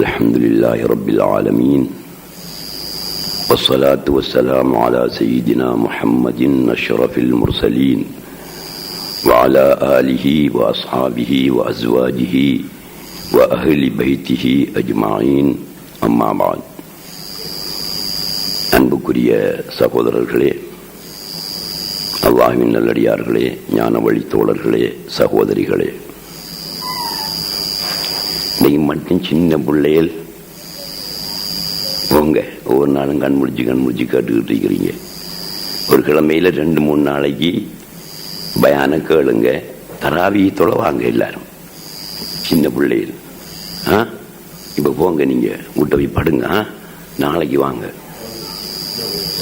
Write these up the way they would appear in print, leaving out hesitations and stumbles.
الحمد لله رب العالمين والصلاة والسلام على سيدنا محمد أشرف المرسلين وعلى آله وأصحابه وأزواجه وأهل بيته أجمعين أما بعد. அன்புக்குரிய சகோதரர்களே, அல்லாஹ்வின் நல்லடியார்களே, ஞான வழி தோழர்களே, சகோதரிகளே, நீங்க மட்டும் சின்ன பிள்ளைகள் போங்க, ஒவ்வொரு நாளும் கண் முடிச்சு கேட்டுக்கிட்டு இருக்கிறீங்க. ஒரு கிழமையில 2-3 நாளைக்கு பயான கேளுங்க, தராவி தொலைவாங்க எல்லாரும் சின்ன பிள்ளைகள். இப்ப போங்க, நீங்க விட்ட போய் படுங்க, நாளைக்கு வாங்க.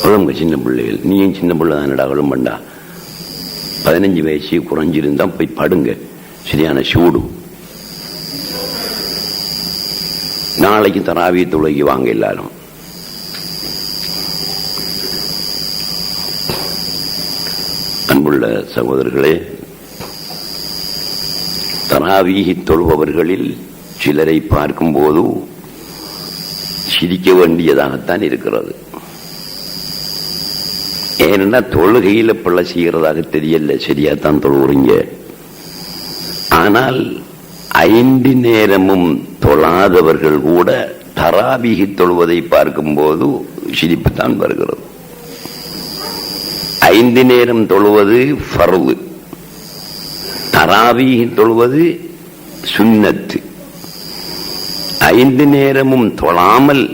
குழம்பு சின்ன பிள்ளைகள், நீயும் சின்ன பிள்ளை தானடா, குழம்பண்டா. 15 வயசு குறைஞ்சிருந்தா போய் படுங்க, சரியான சூடு. நாளைக்கு தராவி தொழுகி வாங்க எல்லாரும். அன்புள்ள சகோதரர்களே, தராவீஹி தொழுபவர்களில் சிலரை பார்க்கும் போது சிரிக்க வேண்டியதாகத்தான் இருக்கிறது. ஏன்னா தொழுகையில பிள்ளை செய்கிறதாக தெரியல, சரியாத்தான் தொழுகிறீங்க. ஆனால் 5 நேரமும் தொழாதவர்கள் கூட தராவீஹி தொழுவதை பார்க்கும் போது சிரிப்புத்தான் வருகிறது. 5 நேரம் தொழுவது ஃபர்து, தராவீஹி தொழுவது சுன்னத்து. 5 நேரமும் தொழாமல்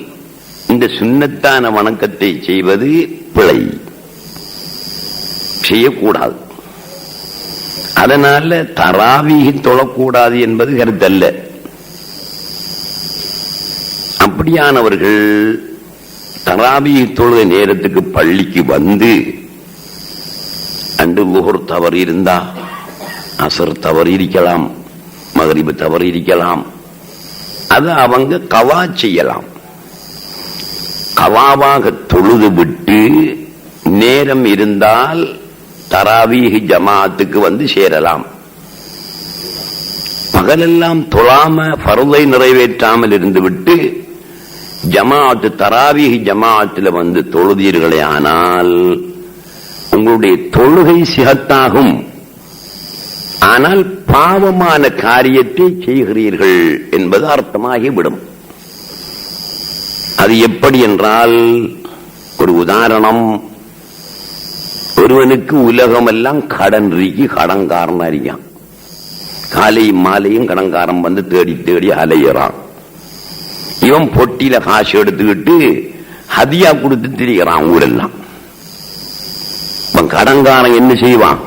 இந்த சுன்னத்தான வணக்கத்தை செய்வது பிழை, செய்யக்கூடாது. அதனால தராவீஹி தொழக்கூடாது என்பது கருத்தல்ல. அப்படியானவர்கள் தராவீஹி தொழுகை நேரத்துக்கு பள்ளிக்கு வந்து அன்று லுஹர் தவறு இருந்தா அசர் தவறு இருக்கலாம், மகரிபு தவறு இருக்கலாம், அது அவங்க கவா செய்யலாம். கவாவாக தொழுது விட்டு நேரம் இருந்தால் தராவீஹி ஜமாஅத்துக்கு வந்து சேரலாம். பகலெல்லாம் தொழாம ஃபர்தை நிறைவேற்றாமல் இருந்து விட்டு ஜமாஅத்து தராவீஹி ஜமாஅத்தில் வந்து தொழுதீர்களே ஆனால் உங்களுடைய தொழுகை சிஹத்தாகும். ஆனால் பாவமான காரியத்தை செய்கிறீர்கள் என்பது அர்த்தமாகிவிடும். அது எப்படி என்றால், ஒரு உதாரணம், ஒருவனுக்கு உலகமெல்லாம் கடன் இருக்கு, கடன்காரனா இருக்கான். காலையும் மாலையும் கடன்காரன் வந்து தேடி தேடி அலையிறான். இவன் பொட்டியில காசு எடுத்துக்கிட்டு ஹதியா கொடுத்து திரிகிறான் ஊரெல்லாம். கடன்காரன் என்ன செய்வான்?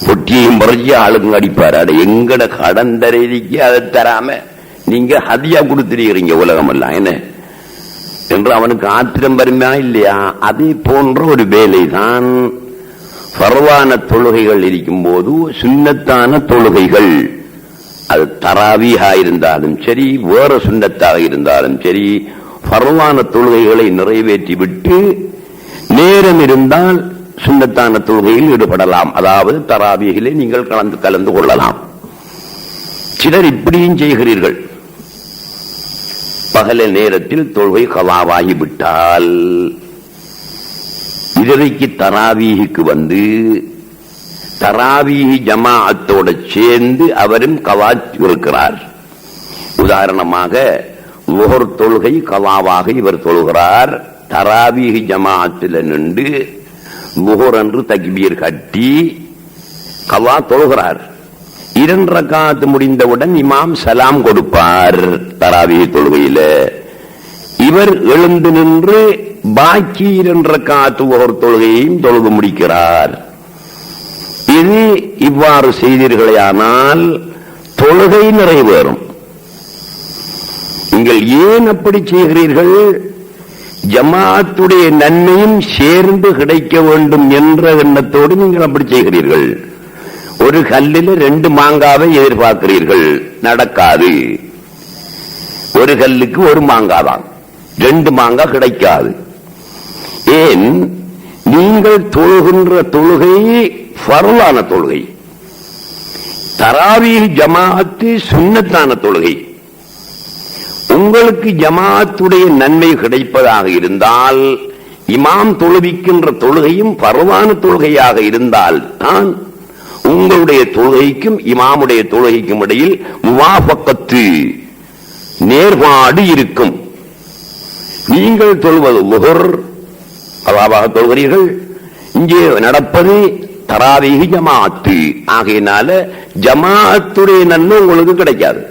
பொட்டியையும் பறிச்சு ஆளுங்க அடிப்பாரு. அட எங்கட கடன் தரைக்கு அதை தராம நீங்க ஹதியா கொடுத்துறீங்க உலகம் எல்லாம் என்ன என்று அவனுக்கு ஆத்திரம் வருமா இல்லையா? அதே போன்ற ஒரு வேலை தான் ஃபர்வான தொழுகைகள் இருக்கும் போது சுன்னத்தான தொழுகைகள், அது தராவீஹா இருந்தாலும் சரி, வேற சுன்னத்தாக இருந்தாலும் சரி, ஃபர்வான தொழுகைகளை நிறைவேற்றி விட்டு நேரம் இருந்தால் சுன்னத்தான தொழுகையில் ஈடுபடலாம். அதாவது தராவீஹிலே நீங்கள் கலந்து கொள்ளலாம். சிலர் இப்படியும் செய்கிறீர்கள். பகல நேரத்தில் தொழுகை கவாவாகிவிட்டால் இரவைக்கு தராவீஹுக்கு வந்து தராவீஹி ஜமாஅத்தோட சேர்ந்து அவரும் கவா இருக்கிறார். உதாரணமாக லுஹர் தொழுகை கவாவாக இவர் தொழுகிறார். தராவீஹி ஜமாஅத்தில் நின்று லுஹர் என்று தக்பீர் கட்டி கவா தொழுகிறார். 2 ரக்காத் முடிந்தவுடன் இமாம் சலாம் கொடுப்பார். தராவீஹி தொழுகையில இவர் எழுந்து நின்று பாக்கி 2 ரக்காத் லுஹர் தொழுகையையும் தொழுது முடிக்கிறார். இது இவ்வாறு செய்தீர்களேயானால் தொழுகை நிறைவேறும். நீங்கள் ஏன் அப்படி செய்கிறீர்கள்? ஜமாஅத்துடைய நன்மையும் சேர்ந்து கிடைக்க வேண்டும் என்ற எண்ணத்தோடு நீங்கள் அப்படி செய்கிறீர்கள். ஒரு கல்லில் 2 மாங்காவை எதிர்பார்க்கிறீர்கள், நடக்காது. ஒரு கல்லுக்கு 1 மாங்காய் தான், 2 மாங்காய் கிடைக்காது. ஏன்? நீங்கள் தொழுகின்ற தொழுகை ஃபர்லான தொழுகை. தராவீஹ் ஜமாஅத்து சுன்னத்தான தொழுகை. உங்களுக்கு ஜமாஅத்துடைய நன்மை கிடைப்பதாக இருந்தால், இமாம் தொழுவிக்கின்ற தொழுகையும் பரவான தொழுகையாக இருந்தால் தான் உங்களுடைய தொழுகைக்கும் இமாமுடைய தொழுகைக்கும் இடையில் முவாஃபக்கத்து நேர்பாடு இருக்கும். நீங்கள் தொழுவது லுஹர் அவாவாக தொழுகிறீர்கள், இங்கே நடப்பது தராவீஹ் ஜமாஅத்து. ஆகையினால ஜமாஅத்துடைய நன்மை உங்களுக்கு கிடைக்காது.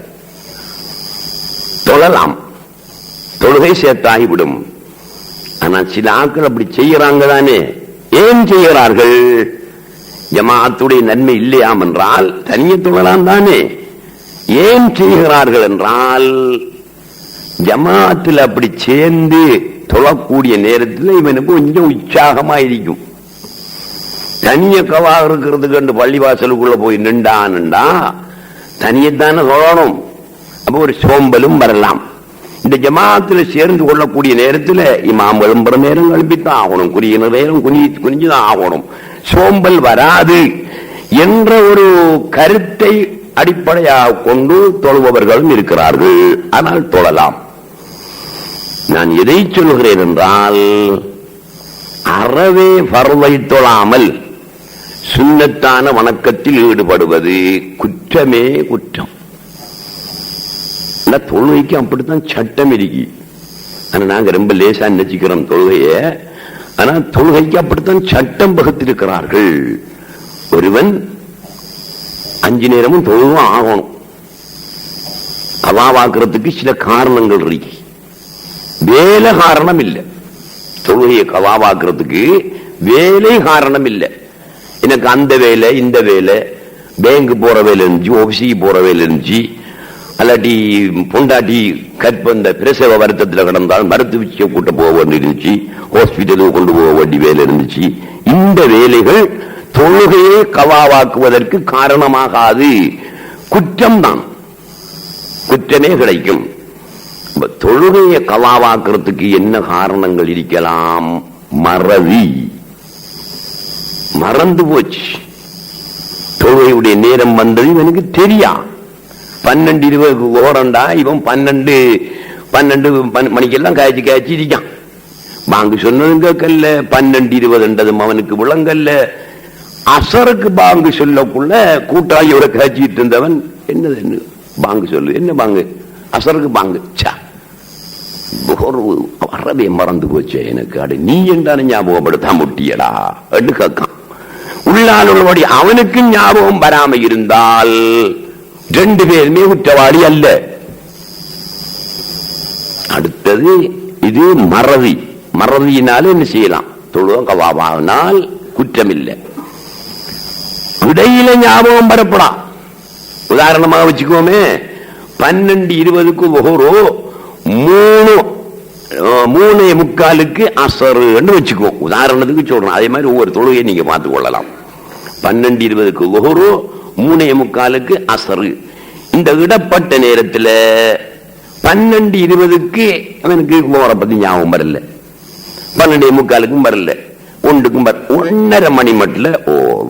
தொழலாம், தொழுகை சேர்த்தாகிவிடும். ஆனா சில ஆட்கள் அப்படி செய்யறாங்க தானே. ஏன் செய்கிறார்கள்? ஜமாஅத்துடைய நன்மை இல்லையாம் என்றால் தனியே தொழலாம் தானே. ஏன் செய்கிறார்கள் என்றால், ஜமாஅத்தில் அப்படி சேர்ந்து தொழக்கூடிய நேரத்தில் இவனுக்கு கொஞ்சம் உற்சாகமா இருக்கும். தனிய கவாக இருக்கிறதுக்கு கண்டு பள்ளிவாசலுக்குள்ள போய் நின்றான்டா தனியத்தானே தொழணும். அப்ப ஒரு சோம்பலும் வரலாம். இந்த ஜமாஅத்தில் சேர்ந்து கொள்ளக்கூடிய நேரத்தில் இமாம் எழும்புற நேரம் எழுப்பித்தான் ஆகணும், குறிய நேரம் குனிஞ்சுதான் ஆகணும். சோம்பல் வராது என்ற ஒரு கருத்தை அடிப்படையாக கொண்டு தொழுபவர்களும் இருக்கிறார்கள். ஆனால் தொழலாம். நான் எதை சொல்கிறேன் என்றால், அறவே ஃபர்தை தொழாமல் சுன்னத்தான வணக்கத்தில் ஈடுபடுவது குற்றமே குற்றம். தொழுகைக்கு அப்படித்தான் சட்டம் இருக்கு. ஆனா நாங்க ரொம்ப லேசா நினைச்சுக்கிறோம் தொழுகைய. ஆனா தொழுகைக்கு அப்படித்தான் சட்டம் வகுத்திருக்கிறார்கள். ஒருவன் 5 நேரமும் தொழுவா ஆகணும். கவாவாக்குறதுக்கு சில காரணங்கள் இருக்கு. வேலை காரணம் இல்லை. தொழுகையை கவாவாக்குறதுக்கு வேலை காரணம் இல்லை. எனக்கு அந்த வேலை இந்த வேலை, பேங்க் போற வேலை இருந்துச்சு, ஆபீஸுக்கு போற வேலை இருந்துச்சு, அல்லாட்டி பொண்டாட்டி கற்பந்த பிரசவ வருத்தத்தில் கிடந்தால் மருத்துவ கூட்ட போக வேண்டி இருந்துச்சு, ஹாஸ்பிட்டலுக்கு கொண்டு போக வேண்டிய வேலை இருந்துச்சு. இந்த வேலைகள் தொழுகையை கவாவாக்குவதற்கு காரணமாகாது. குற்றம்தான், குற்றமே கிடைக்கும். தொழுகையை கவாவாக்குறதுக்கு என்ன காரணங்கள் இருக்கலாம்? மறதி, மறந்து போச்சு. தொழுகையுடைய நேரம் வந்தது இவனுக்கு தெரியா. 12:20 ஓரண்டா இவன் 12 மணிக்கெல்லாம் காய்ச்சி இருக்கான். பாங்கு சொன்னதும் கேட்கல, 12:20 அவனுக்கு விளங்கல்ல. அசருக்கு பாங்கு சொல்லக்குள்ள கூட்டாளியோட காய்ச்சிட்டு இருந்தவன் என்னது பாங்கு சொல்லு, என்ன பாங்கு? அசருக்கு பாங்கு. வரவே மறந்து போச்சு எனக்கு. அடு நீ என்றான ஞாபகப்படுத்த முட்டியடா என்று கேட்கான். உள்ளால் உள்ளபடி அவனுக்கு ஞாபகம் வராம இருந்தால் 2 பேருமே குற்றவாளி அல்ல. அடுத்தது இது மறதி. மறதியினால என்ன செய்யலாம்? தொழுவம் கவாவானால் குற்றம் இல்லை. இடையில ஞாபகம் வரப்படா. உதாரணமாக வச்சுக்கோமே, 12:20 ஒஹரோ 3:45 அசருன்னு வச்சுக்குவோம். உதாரணத்துக்கு சொல்றோம். அதே மாதிரி ஒவ்வொரு தொழுகையை நீங்க பார்த்துக் கொள்ளலாம். 12:20 ஒஹரோ 3:45 அசரு. இந்த இடப்பட்ட நேரத்தில் 12:20 அவனுக்கு போற பத்தி ஞாபகம் வரல, 12:45 வரல, 1க்கும் 1.5 மணி மட்டும்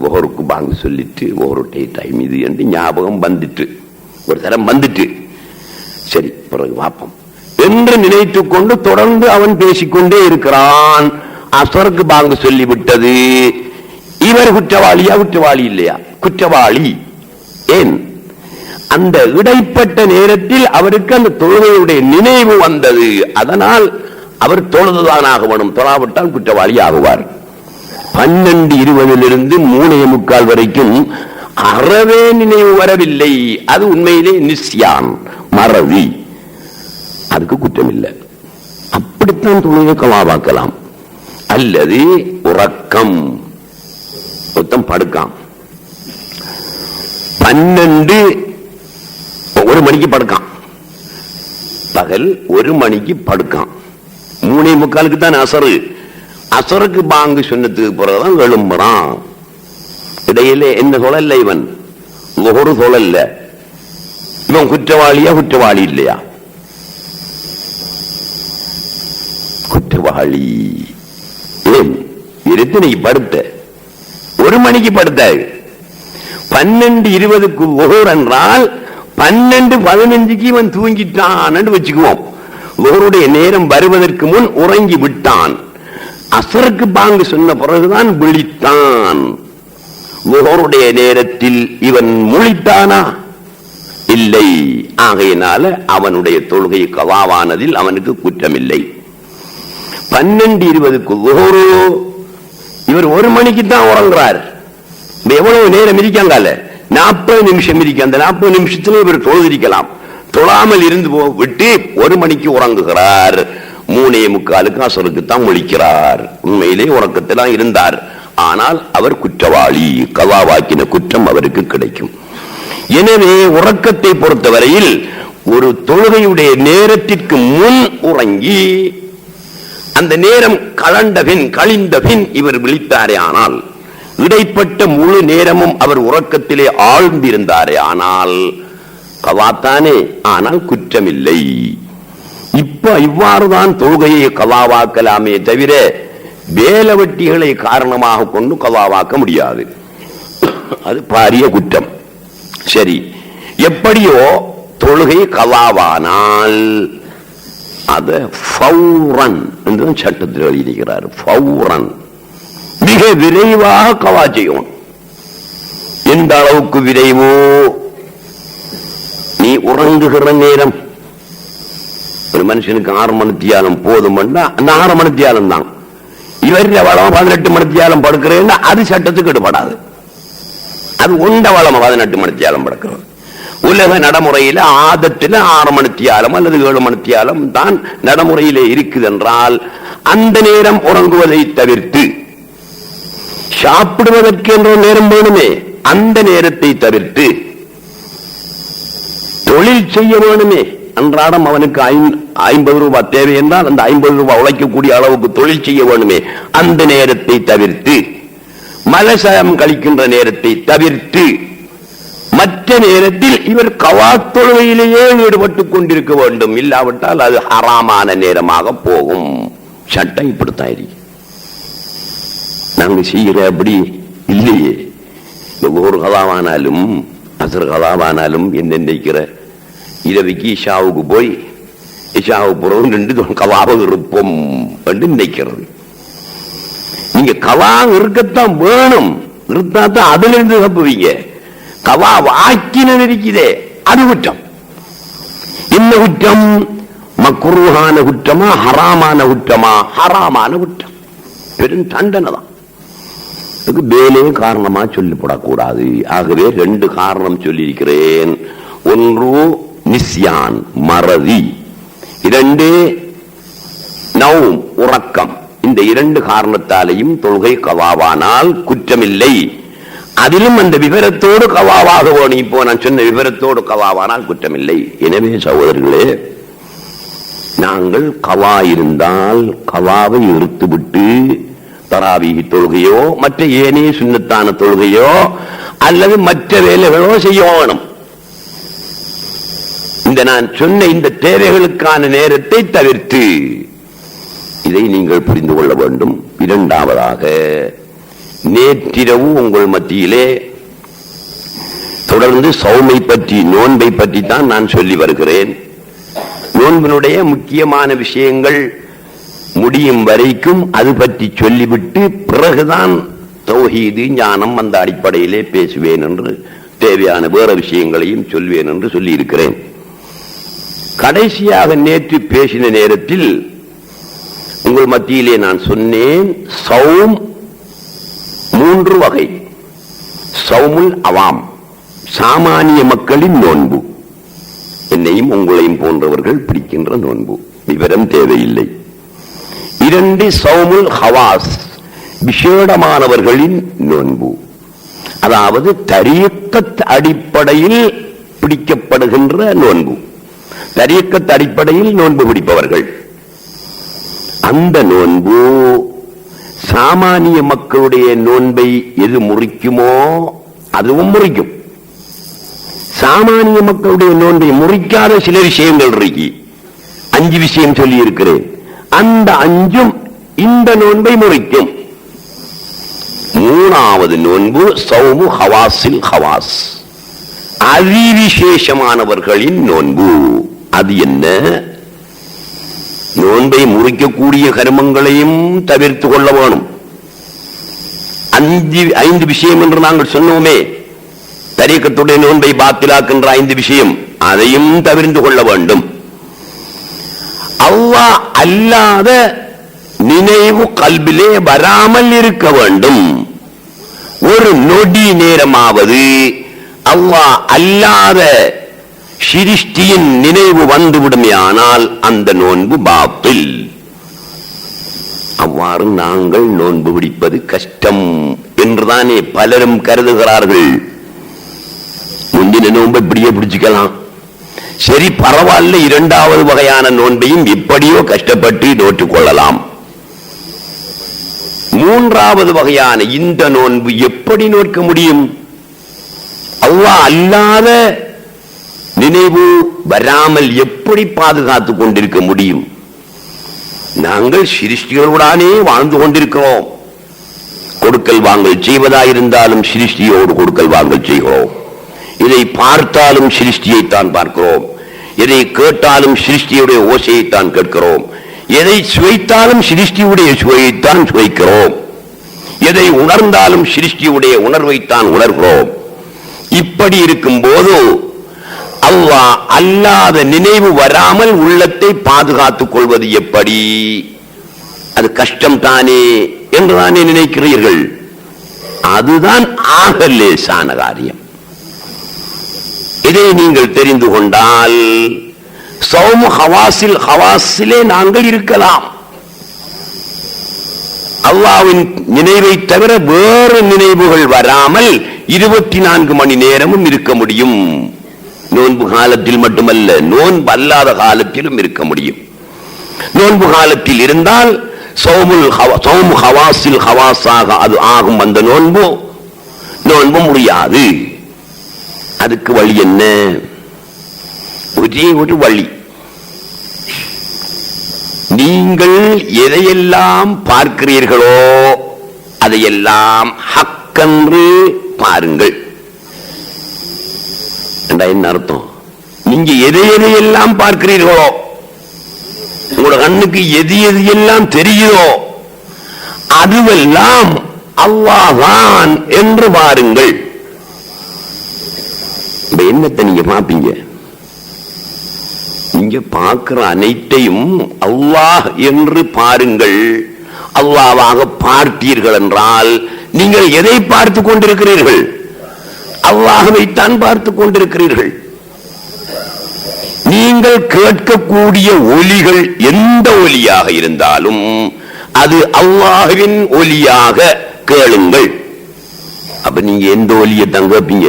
ஒவ்வொருக்கு பாங்கு சொல்லிட்டு ஒரு டைம் இது என்று ஞாபகம் வந்துட்டு, ஒரு தரம் வந்துட்டு, சரி பிறகு பார்ப்போம் என்று நினைத்துக் கொண்டு தொடர்ந்து அவன் பேசிக்கொண்டே இருக்கிறான். அசருக்கு பாங்கு சொல்லிவிட்டது. இவர் குற்றவாளியா குற்றவாளி இல்லையா? குற்றவாளி. ஏன்? அந்த இடைப்பட்ட நேரத்தில் அவருக்கு அந்த தொழுகையுடைய நினைவு வந்தது. அதனால் அவர் தொழுதுதான் ஆக வேணும். தொழாவிட்டால் குற்றவாளி ஆகுவார். 12:20 3:45 வரைக்கும் அறவே நினைவு வரவில்லை. அது உண்மையிலே நிஸ்யான், மறதி. அதுக்கு குற்றம் இல்லை. அப்படித்தான் தொழுகை கவாவாக்கலாம். அல்லது உறக்கம், மொத்தம் படுக்காம். 1 மணிக்கு படுக்கான், பகல் 1 மணிக்கு படுக்கான். 3:45 தான் அசரு. அசருக்கு பாங்கு சொன்னதுக்கு பிறகுதான் எழும்புறான். இடையில என்ன சொல்லல, இவன் ஒரு சொல்லல. இவன் குற்றவாளியா குற்றவாளி இல்லையா? குற்றவாளி. ஏன்? எத்தனை படுத்த? 1 மணிக்கு படுத்த. 12:20 லுஹர் என்றால் 12:15 இவன் தூங்கிட்டான் என்று வச்சுக்குவோம். லுஹருடைய நேரம் வருவதற்கு முன் உறங்கி விட்டான். அசருக்கு பாங்கு சொன்ன பிறகுதான் விழித்தான். லுஹருடைய நேரத்தில் இவன் முழித்தானா? இல்லை. ஆகையினால அவனுடைய தொழுகை கவாவானதில் அவனுக்கு குற்றமில்லை. 12:20 லுஹரு இவர் 1 மணிக்கு தான் உறங்குறார். எவ்வளவு நேரம் இருக்காங்கல்ல, 40 நிமிஷம் இருக்கு. அந்த 40 நிமிஷத்துல இவர் தொழுதிருக்கலாம். தொழாமல் இருந்து விட்டு 1 மணிக்கு உறங்குகிறார். 3:45 அசருக்கு தான் முழிக்கிறார். உண்மையிலே உறக்கத்திலாம் இருந்தார். ஆனால் அவர் குற்றவாளி. கவாவாக்கின குற்றம் அவருக்கு கிடைக்கும். எனவே உறக்கத்தை பொறுத்தவரையில் ஒரு தொழுகையுடைய நேரத்திற்கு முன் உறங்கி அந்த நேரம் கழிந்த பின் இவர் விழித்தாரே ஆனால், இடைப்பட்ட முழு நேரமும் அவர் உறக்கத்திலே ஆழ்ந்திருந்தாரே ஆனால் கவாத்தானே, ஆனால் குற்றமில்லை. இவ்வாறுதான் தொழுகையை கவாவாக்கலாமே தவிர வேலவட்டிகளை காரணமாக கொண்டு கவாவாக்க முடியாது. அது பாரிய குற்றம். சரி, எப்படியோ தொழுகை கவாவானால் அது ஃபௌரன் என்று சட்டத்தில் எழுதியிருக்கிறார். ஃபௌரன், மிக விரைவாக கவா செய்யும். எந்த அளவுக்கு விரைவோ, நீ உறங்குகிற நேரம் ஒரு மனுஷனுக்கு 6 மணித்தியாலம் போதும். அந்த 6 மணித்தியாலம் தான். இவர் வளம் 18 மணித்தியாலம் படுக்கிறேன், அது சட்டத்துக்கு எடுபடாது. அது உண்ட வளம் 18 மணித்தியாலம் படுக்கிறது. உலக நடைமுறையில ஆதத்தில் 6 மணித்தியாலம் அல்லது 7 மணித்தியாலம் தான் நடைமுறையிலே இருக்குது என்றால், அந்த நேரம் உறங்குவதை தவிர்த்து சாப்பிடுவதற்கு என்ற நேரம் வேணுமே, அந்த நேரத்தை தவிர்த்து தொழில் செய்ய வேணுமே. அன்றாடம் அவனுக்கு 50 ரூபாய் தேவை என்றால் அந்த 50 ரூபாய் உழைக்கக்கூடிய அளவுக்கு தொழில் செய்ய வேணுமே, அந்த நேரத்தை தவிர்த்து, மலசயம் கழிக்கின்ற நேரத்தை தவிர்த்து மற்ற நேரத்தில் இவர் கவா தொழுகையிலேயே ஈடுபட்டுக் கொண்டிருக்க வேண்டும். இல்லாவிட்டால் அது ஹராமான நேரமாக போகும். சட்டம் இப்படித்தான் இருக்கு. நாங்க செய்கிற அப்படி இல்லையே. ஒரு கதாவானாலும் அசர் கதாவானாலும் என்ன நினைக்கிற, இரவிக்கு இஷாவுக்கு போய் இஷாவுக்கு போறோம் 2 கவாவை இருப்போம் என்று நினைக்கிறது. நீங்க கவா இருக்கத்தான் வேணும், இருந்தாத்தான் அதுல இருந்து தப்புவீங்க. கவா வாக்கினது இருக்குதே, அது குற்றம். என்ன குற்றம்? மக்ரூஹான குற்றமா ஹராமான குற்றமா? ஹராமான குற்றம். பெரும் தண்டனை தான். இதுக்கு வேலே காரணமா சொல்லிவிடக்கூடாது. ஆகவே 2 காரணம் சொல்லியிருக்கிறேன். ஒன்று நிஸ்யான், மறதி. 2 நௌம், உறக்கம். இந்த 2 காரணத்தாலையும் தொழுகை கவாவானால் குற்றமில்லை. அதிலும் அந்த விவரத்தோடு கவாவாக வேணும். இப்போ நான் சொன்ன விவரத்தோடு கவாவானால் குற்றமில்லை. எனவே சகோதரர்களே, நாங்கள் கவா இருந்தால் கவாவை எடுத்துவிட்டு தராவீஹ் தொழுகையோ மற்ற ஏனைய சுன்னத்தான தொழுகையோ அல்லது மற்ற வேலைகளோ செய்ய வேணும். இந்த நான் சொன்ன இந்த தேவைகளுக்கான நேரத்தை தவிர்த்து, இதை நீங்கள் புரிந்து கொள்ள வேண்டும். இரண்டாவதாக, நேற்றிரவு உங்கள் மத்தியிலே தொடர்ந்து சௌமை பற்றி, நோன்பை பற்றி தான் நான் சொல்லி வருகிறேன். நோன்பினுடைய முக்கியமான விஷயங்கள் முடியும் வரைக்கும் அது பற்றி சொல்லிவிட்டு பிறகுதான் தௌஹீது ஞானம் அந்த அடிப்படையிலே பேசுவேன் என்று, தேவையான வேற விஷயங்களையும் சொல்வேன் என்று சொல்லி இருக்கிறேன். கடைசியாக நேற்று பேசின நேரத்தில் உங்கள் மத்தியிலே நான் சொன்னேன், சௌம் 3 வகை. சௌமுல் அவாம், சாமானிய மக்களின் நோன்பு, என்னையும் உங்களையும் போன்றவர்கள் பிடிக்கின்ற நோன்பு, விவரம் தேவையில்லை. 2 சௌமுல் ஹவாஸ், விசேடமானவர்களின் நோன்பு, அதாவது தரீக்கத் அடிப்படையில் பிடிக்கப்படுகின்ற நோன்பு. தரீக்கத் அடிப்படையில் நோன்பு பிடிப்பவர்கள், அந்த நோன்பு சாமானிய மக்களுடைய நோன்பை எது முறிக்குமோ அதுவும் முறிக்கும். சாமானிய மக்களுடைய நோன்பை முறிக்காத சில விஷயங்கள் இருக்கு. 5 விஷயம் சொல்லி இருக்கிறேன். அந்த 5ம் இந்த நோன்பை முறிக்கும். மூணாவது நோன்பு சௌமு ஹவாஸில் ஹவாஸ், அதிவிசேஷமானவர்களின் நோன்பு. அது என்ன? நோன்பை முறிக்கக்கூடிய கர்மங்களையும் தவிர்த்து கொள்ள வேணும். 5 விஷயம் என்று நாங்கள் சொன்னோமே, தரீக்கத்துடைய நோன்பை பாத்திலாக்கின்ற 5 விஷயம், அதையும் தவிர்த்து கொள்ள வேண்டும். அல்லாஹ் அல்லாத நினைவு கல்விலே வராமல் இருக்க வேண்டும். ஒரு நொடி நேரமாவது அல்லாஹ் அல்லாத சிருஷ்டியின் நினைவு வந்துவிடுமையானால் அந்த நோன்பு பாத்தில். அவ்வாறு நாங்கள் நோன்பு பிடிப்பது கஷ்டம் என்றுதானே பலரும் கருதுகிறார்கள். முந்தின நோன்பை இப்படியே பிடிச்சுக்கலாம், சரி பரவாயில்ல, 2வது வகையான நோன்பையும் எப்படியோ கஷ்டப்பட்டு நோற்றுக் கொள்ளலாம். 3வது வகையான இந்த நோன்பு எப்படி நோக்க முடியும்? அல்லாஹ் அல்லாத நினைவு வராமல் எப்படி பாதுகாத்துக் கொண்டிருக்க முடியும்? நாங்கள் சிருஷ்டிகளுடனே வாழ்ந்து கொண்டிருக்கிறோம். கொடுக்கல் வாங்கல் செய்வதாயிருந்தாலும் சிருஷ்டியோடு கொடுக்கல் வாங்கல் செய்கிறோம். இதை பார்த்தாலும் சிருஷ்டியைத்தான் பார்க்கிறோம். எதை கேட்டாலும் சிருஷ்டியுடைய ஓசையைத்தான் கேட்கிறோம். எதை சுவைத்தாலும் சிருஷ்டியுடைய சுவையைத்தான் சுவைக்கிறோம். எதை உணர்ந்தாலும் சிருஷ்டியுடைய உணர்வைத்தான் உணர்கிறோம். இப்படி இருக்கும் போது அல்லாஹ் அல்லாத நினைவு வராமல் உள்ளத்தை பாதுகாத்துக் கொள்வது எப்படி? அது கஷ்டம் தானே என்றுதானே நினைக்கிறீர்கள்? அதுதான் ஆக லேசான காரியம். இதை நீங்கள் தெரிந்து கொண்டால் சௌமு ஹவாஸில் ஹவாஸிலே நாங்கள் இருக்கலாம். அல்லாஹ்வின் நினைவை தவிர வேறு நினைவுகள் வராமல் 24 மணி நேரமும் இருக்க முடியும். நோன்பு காலத்தில் மட்டுமல்ல, நோன்பு அல்லாத காலத்திலும் இருக்க முடியும். நோன்பு காலத்தில் இருந்தால் சௌமு ஹவாஸில் ஹவாஸாக அது ஆகும். அந்த நோன்பு முடியாது. அதுக்கு வழி என்ன? ஒரே ஒரு வழி. நீங்கள் எதையெல்லாம் பார்க்கிறீர்களோ அதையெல்லாம் ஹக்கென்று பாருங்கள். என்ன அர்த்தம்? நீங்க எதையெல்லாம் பார்க்கிறீர்களோ, உங்களோட கண்ணுக்கு எது எல்லாம் தெரியுதோ அதுவெல்லாம் அல்லாஹ்தான் என்று பாருங்கள். என்னத்தை நீங்க பார்ப்பீங்க? நீங்க பார்க்கிற அனைத்தையும் அல்லாஹ் என்று பாருங்கள். அல்லாஹ்வாக பார்த்தீர்கள் என்றால் நீங்கள் எதை பார்த்துக் கொண்டிருக்கிறீர்கள்? அல்லாஹ்வைத்தான் பார்த்துக் கொண்டிருக்கிறீர்கள். நீங்கள் கேட்கக்கூடிய ஒலிகள் எந்த ஒலியாக இருந்தாலும் அது அல்லாஹ்வின் ஒலியாக கேளுங்கள். அப்ப நீங்க எந்த ஒலியைத்தான் கேட்பீங்க?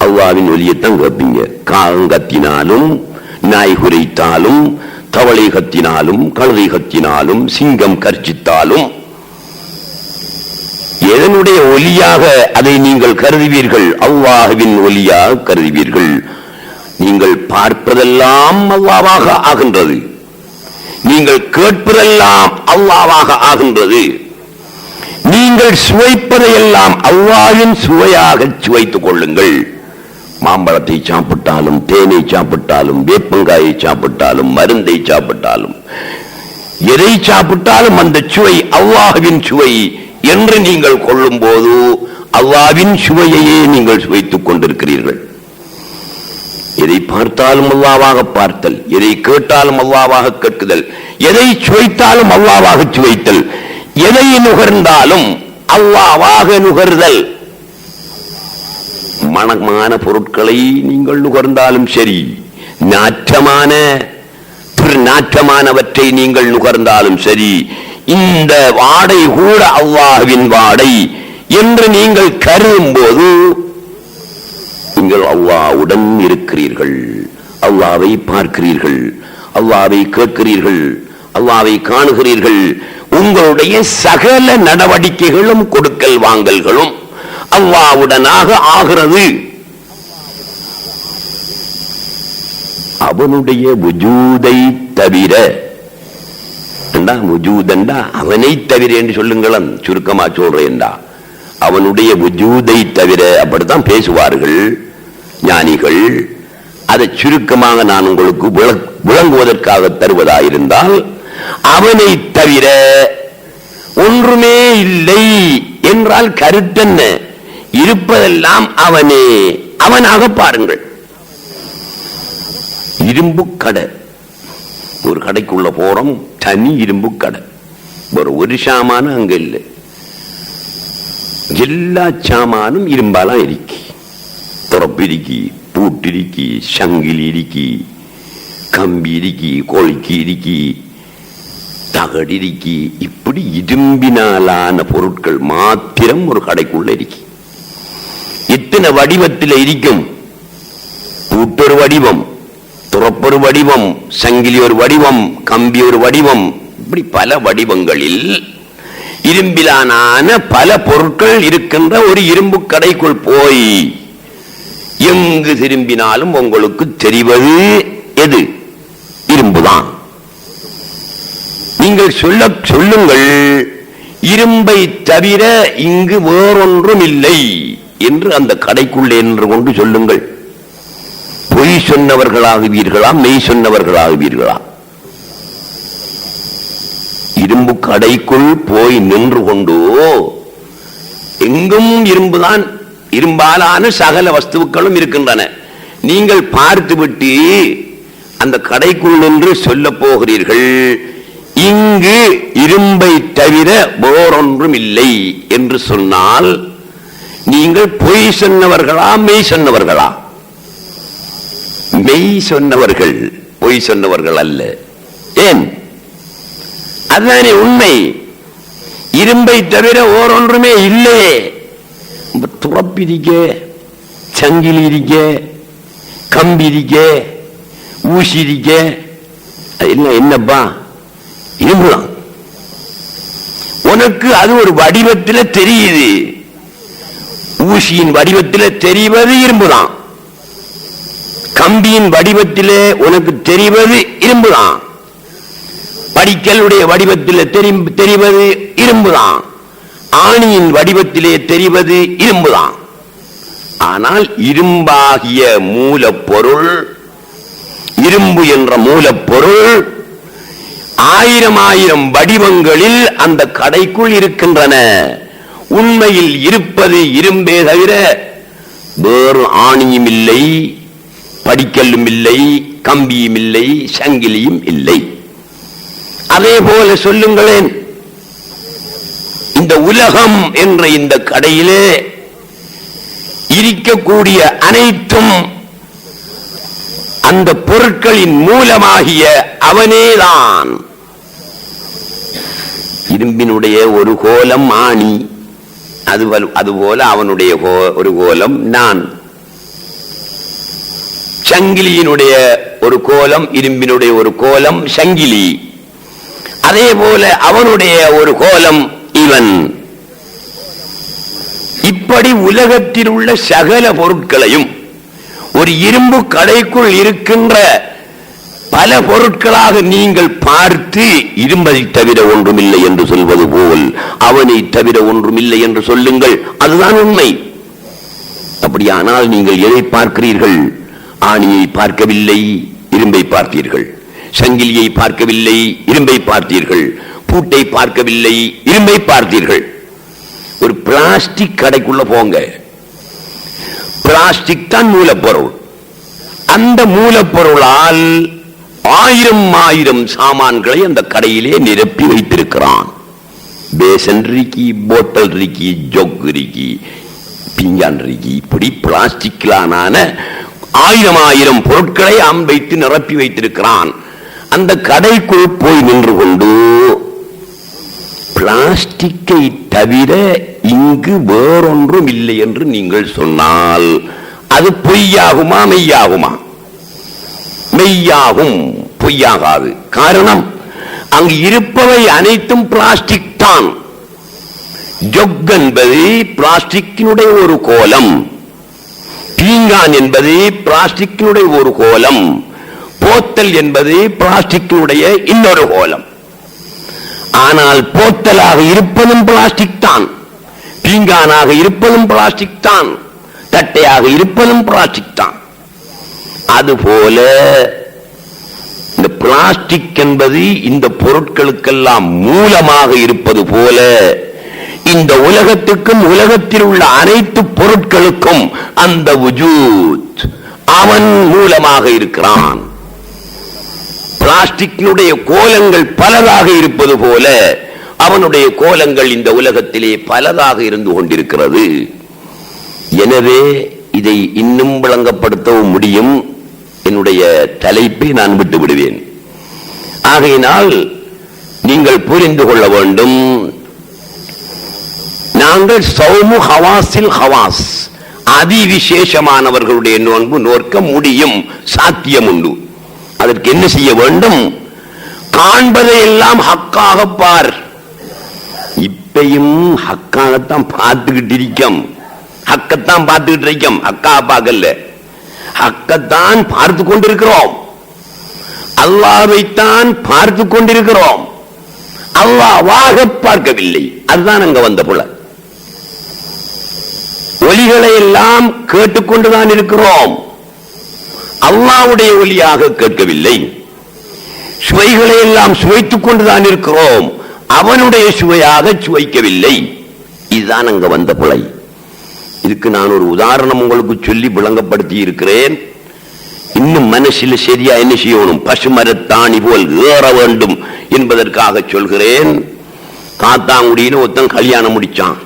அல்லாஹ்வின் ஒலியைத்தான் கேட்பீங்க. காகம் கத்தினாலும், நாய் குரைத்தாலும், தவளை கத்தினாலும், கழுதை கத்தினாலும், சிங்கம் கர்ச்சித்தாலும் எதனுடைய ஒலியாக அதை நீங்கள் கருதுவீர்கள்? அல்லாஹ்வின் ஒலியாக கருதுவீர்கள். நீங்கள் பார்ப்பதெல்லாம் அல்லாஹ்வாக ஆகின்றது. நீங்கள் கேட்பதெல்லாம் அல்லாஹ்வாக ஆகின்றது. நீங்கள் சுவைப்பதையெல்லாம் அல்லாஹ்வின் சுவையாக சுவைத்துக் கொள்ளுங்கள். மாம்பழத்தை சாப்பிட்டாலும், தேனை சாப்பிட்டாலும், வேப்பங்காயை சாப்பிட்டாலும், மருந்தை சாப்பிட்டாலும், எதை சாப்பிட்டாலும் அந்த சுவை அல்லாஹ்வின் சுவை என்று நீங்கள் கொள்ளும் போது அல்லாஹ்வின் சுவையையே நீங்கள் சுவைத்துக் கொண்டிருக்கிறீர்கள். எதை பார்த்தாலும் அல்லாஹ்வாக பார்த்தல், எதை கேட்டாலும் அல்லாஹ்வாக கேட்குதல், எதை சுவைத்தாலும் அல்லாஹ்வாக சுவைத்தல், எதை நுகர்ந்தாலும் அல்லாஹ்வாக நுகர்தல். மணமான பொருட்களை நீங்கள் நுகர்ந்தாலும் சரி, நாற்றமானவற்றை நீங்கள் நுகர்ந்தாலும் சரி, இந்த வாடை கூட அல்லாஹ்வின் வாடை என்று நீங்கள் கருதும் போது நீங்கள் அல்லாஹ்வுடன் இருக்கிறீர்கள். அல்லாஹ்வை பார்க்கிறீர்கள், அல்லாஹ்வை கேட்கிறீர்கள், அல்லாஹ்வை காணுகிறீர்கள். உங்களுடைய சகல நடவடிக்கைகளும் கொடுக்கல் வாங்கல்களும் அல்லாஹ்வுடனாக ஆகிறது. அவனுடைய வுஜூதை தவிர, வுஜூதண்டா அவனை தவிர என்று சொல்லுங்களன், சுருக்கமா சொல்றேன்டா. அவனுடைய வஜூதை தவிர, அப்படித்தான் பேசுவார்கள் ஞானிகள். அதை சுருக்கமாக நான் உங்களுக்கு விளங்குவதற்காக தருவதாயிருந்தால், அவனை தவிர ஒன்றுமே இல்லை என்றால் கருத்தென்ன? இருப்பதெல்லாம் அவனே. அவனாக பாருங்கள். இரும்பு கடை, ஒரு கடைக்குள்ள போறோம், தனி இரும்பு கடை. ஒரு சாமான அங்க இல்லை, எல்லா சாமானும் இரும்பாலாம் இருக்கி. துறப்பிருக்கி, பூட்டிருக்கி, சங்கிலி இருக்கி, கம்பி இருக்கி, கொழுக்கி இருக்கி, தகடிருக்கி. இப்படி இரும்பினாலான பொருட்கள் மாத்திரம் ஒரு கடைக்குள்ள இருக்கி. இத்தனை வடிவத்தில் இருக்கும். பூட்டொரு வடிவம், துறப்பொரு வடிவம், சங்கிலி ஒரு வடிவம், கம்பி ஒரு வடிவம். இப்படி பல வடிவங்களில் இரும்பிலான பல பொருட்கள் இருக்கின்ற ஒரு இரும்பு கடைக்குள் போய் எங்கு திரும்பினாலும் உங்களுக்கு தெரிவது எது? இரும்புதான். நீங்கள் சொல்லுங்கள், இரும்பை தவிர இங்கு வேறொன்றும் இல்லை என்று அந்த கடைக்குள்ளே என்று கொண்டு சொல்லுங்கள். பொய் சொன்னவர்களாகுவீர்களா, மெய் சொன்னவர்களாகுவீர்களா? இரும்பு கடைக்குள் போய் நின்று கொண்டோ எங்கும் இரும்புதான், இரும்பாலான சகல வஸ்துக்களும் இருக்கின்றன. நீங்கள் பார்த்துவிட்டு அந்த கடைக்குள் நின்று சொல்ல போகிறீர்கள், இங்கு இரும்பை தவிர வேறொன்றும் இல்லை என்று சொன்னால் நீங்கள் பொய் சொன்னவர்களா, மெய் சொன்னவர்களா? மெய் சொன்னவர்கள், பொய் சொன்னவர்கள் அல்ல. ஏன்? அதுதானே உண்மை. இரும்பை தவிர ஓரொன்றுமே இல்லையே. துறப்பிரிக்க, சங்கிலி இருக்க, கம்பி இருக்க, ஊசி இருக்க, என்னப்பா இரும்புலாம். உனக்கு அது ஒரு வடிவத்தில் தெரியுது. ஊசியின் வடிவத்தில் தெரிவது இரும்புதான், கம்பியின் வடிவத்திலே உனக்கு தெரிவது இரும்புதான், படிக்கலுடைய வடிவத்தில் தெரிவது இரும்புதான், ஆணியின் வடிவத்திலே தெரிவது இரும்புதான். ஆனால் இரும்பாகிய மூலப்பொருள், இரும்பு என்ற மூலப்பொருள் ஆயிரம் ஆயிரம் வடிவங்களில் அந்த கடைக்குள் இருக்கின்றன. உண்மையில் இருப்பது இரும்பே தவிர வேறு ஆணியும் இல்லை, படிக்கல்லும் இல்லை, கம்பியும் இல்லை, சங்கிலியும் இல்லை. அதே போல சொல்லுங்களேன், இந்த உலகம் என்ற இந்த கடையிலே இருக்கக்கூடிய அனைத்தும் அந்த பொருட்களின் மூலமாகிய அவனேதான். இரும்பினுடைய ஒரு கோலம் ஆணி, அதுபோல அவனுடைய ஒரு கோலம் நான். சங்கிலியினுடைய ஒரு கோலம், இரும்பினுடைய ஒரு கோலம் சங்கிலி. அதே போல அவனுடைய ஒரு கோலம் இவன். இப்படி உலகத்தில் உள்ள சகல பொருட்களையும் ஒரு இரும்பு கடைக்குள் இருக்கின்ற பல பொருட்களாக நீங்கள் பார்த்து இரும்பை தவிர ஒன்றுமில்லை என்று சொல்வது போல் அவனை தவிர ஒன்றுமில்லை என்று சொல்லுங்கள். அதுதான் உண்மை. அப்படியானால் நீங்கள் எதை பார்க்கிறீர்கள்? ஆணியை பார்க்கவில்லை, இரும்பை பார்த்தீர்கள். சங்கிலியை பார்க்கவில்லை, இரும்பை பார்த்தீர்கள். பூட்டை பார்க்கவில்லை, இரும்பை பார்த்தீர்கள். ஒரு பிளாஸ்டிக் கடைக்குள்ள போங்க, பிளாஸ்டிக் தான் மூலப்பொருள். அந்த மூலப்பொருளால் ஆயிரம் ஆயிரம் சாமான்களை அந்த கடையிலே நிரப்பி வைத்திருக்கிறான். பேசன் இருக்கி, போட்டல் இருக்கி, ஜொக் இருக்கி, பிஞ்சான் இருக்கி. இப்படி பிளாஸ்டிக்கிலான ஆயிரம் ஆயிரம் பொருட்களை வைத்து நிரப்பி வைத்திருக்கிறான். அந்த கடைக்குள் போய் நின்று கொண்டு பிளாஸ்டிக்கை தவிர இங்கு வேறொன்றும் இல்லை என்று நீங்கள் சொன்னால் அது பொய்யாகுமா, மெய்யாகுமா? மெய்யாகும், பொய்யாகாது. காரணம், அங்கு இருப்பவை அனைத்தும் பிளாஸ்டிக் தான். ஜொக் என்பது பிளாஸ்டிக்கினுடைய ஒரு கோலம், பீங்கான் என்பது பிளாஸ்டிக்கினுடைய ஒரு கோலம், போத்தல் என்பது பிளாஸ்டிக்கினுடைய இன்னொரு கோலம். ஆனால் போத்தலாக இருப்பதும் பிளாஸ்டிக் தான், பீங்கானாக இருப்பதும் பிளாஸ்டிக் தான், தட்டையாக இருப்பதும் பிளாஸ்டிக் தான். அதுபோல இந்த பிளாஸ்டிக் என்பது இந்த பொருட்களுக்கெல்லாம் மூலமாக இருப்பது போல இந்த உலகத்துக்கும் உலகத்தில் உள்ள அனைத்து பொருட்களுக்கும் அந்த வஜூத் அவன் மூலமாக இருக்கிறான். பிளாஸ்டிக்கினுடைய கோலங்கள் பலதாக இருப்பது போல அவனுடைய கோலங்கள் இந்த உலகத்திலே பலதாக இருந்து கொண்டிருக்கிறது. எனவே இதை இன்னும் விளங்கப்படுத்தவும் முடியும். என்னுடைய தலைப்பை நான் விட்டு விடுவேன். ஆகையினால் நீங்கள் புரிந்து கொள்ள வேண்டும், நாங்கள் சௌமு ஹவாஸில் ஹவாஸ் அதிவிசேஷமானவர்களுடைய நோன்பு நோக்க முடியும், சாத்தியம் உண்டு. அதற்கு என்ன செய்ய வேண்டும்? காண்பதை எல்லாம் ஹக்காக பார். இப்பையும் ஹக்காகத்தான் பார்த்துக்கிட்டு இருக்கோம், ஹக்கத்தான் பார்த்துக்கிட்டு இருக்கோம், ஹக்காக பார்க்கல, ஹக்கத்தான் பார்த்து கொண்டிருக்கிறோம், அல்லாஹ்வைத்தான் பார்த்து கொண்டிருக்கிறோம், அல்லாஹ்வாக பார்க்கவில்லை. அதுதான் அங்க வந்த புல. ஒலிகளை எல்லாம் கேட்டுக்கொண்டுதான் இருக்கிறோம், அல்லாஹ்வுடைய ஒலியாக கேட்கவில்லை. சுவைகளை எல்லாம் சுவைத்துக் கொண்டுதான் இருக்கிறோம், அவனுடைய சுவையாக சுவைக்கவில்லை. இதுதான் அங்க வந்த புலை. இதுக்கு நான் ஒரு உதாரணம் உங்களுக்கு சொல்லி விளங்கப்படுத்தி இருக்கிறேன். இன்னும் மனசில் சரியா என்ன செய்யணும்? பசுமரத்தாணி போல் ஏற வேண்டும் என்பதற்காக சொல்கிறேன். காத்தாங்குடியில ஒருத்தன் கல்யாணம் முடிச்சான்.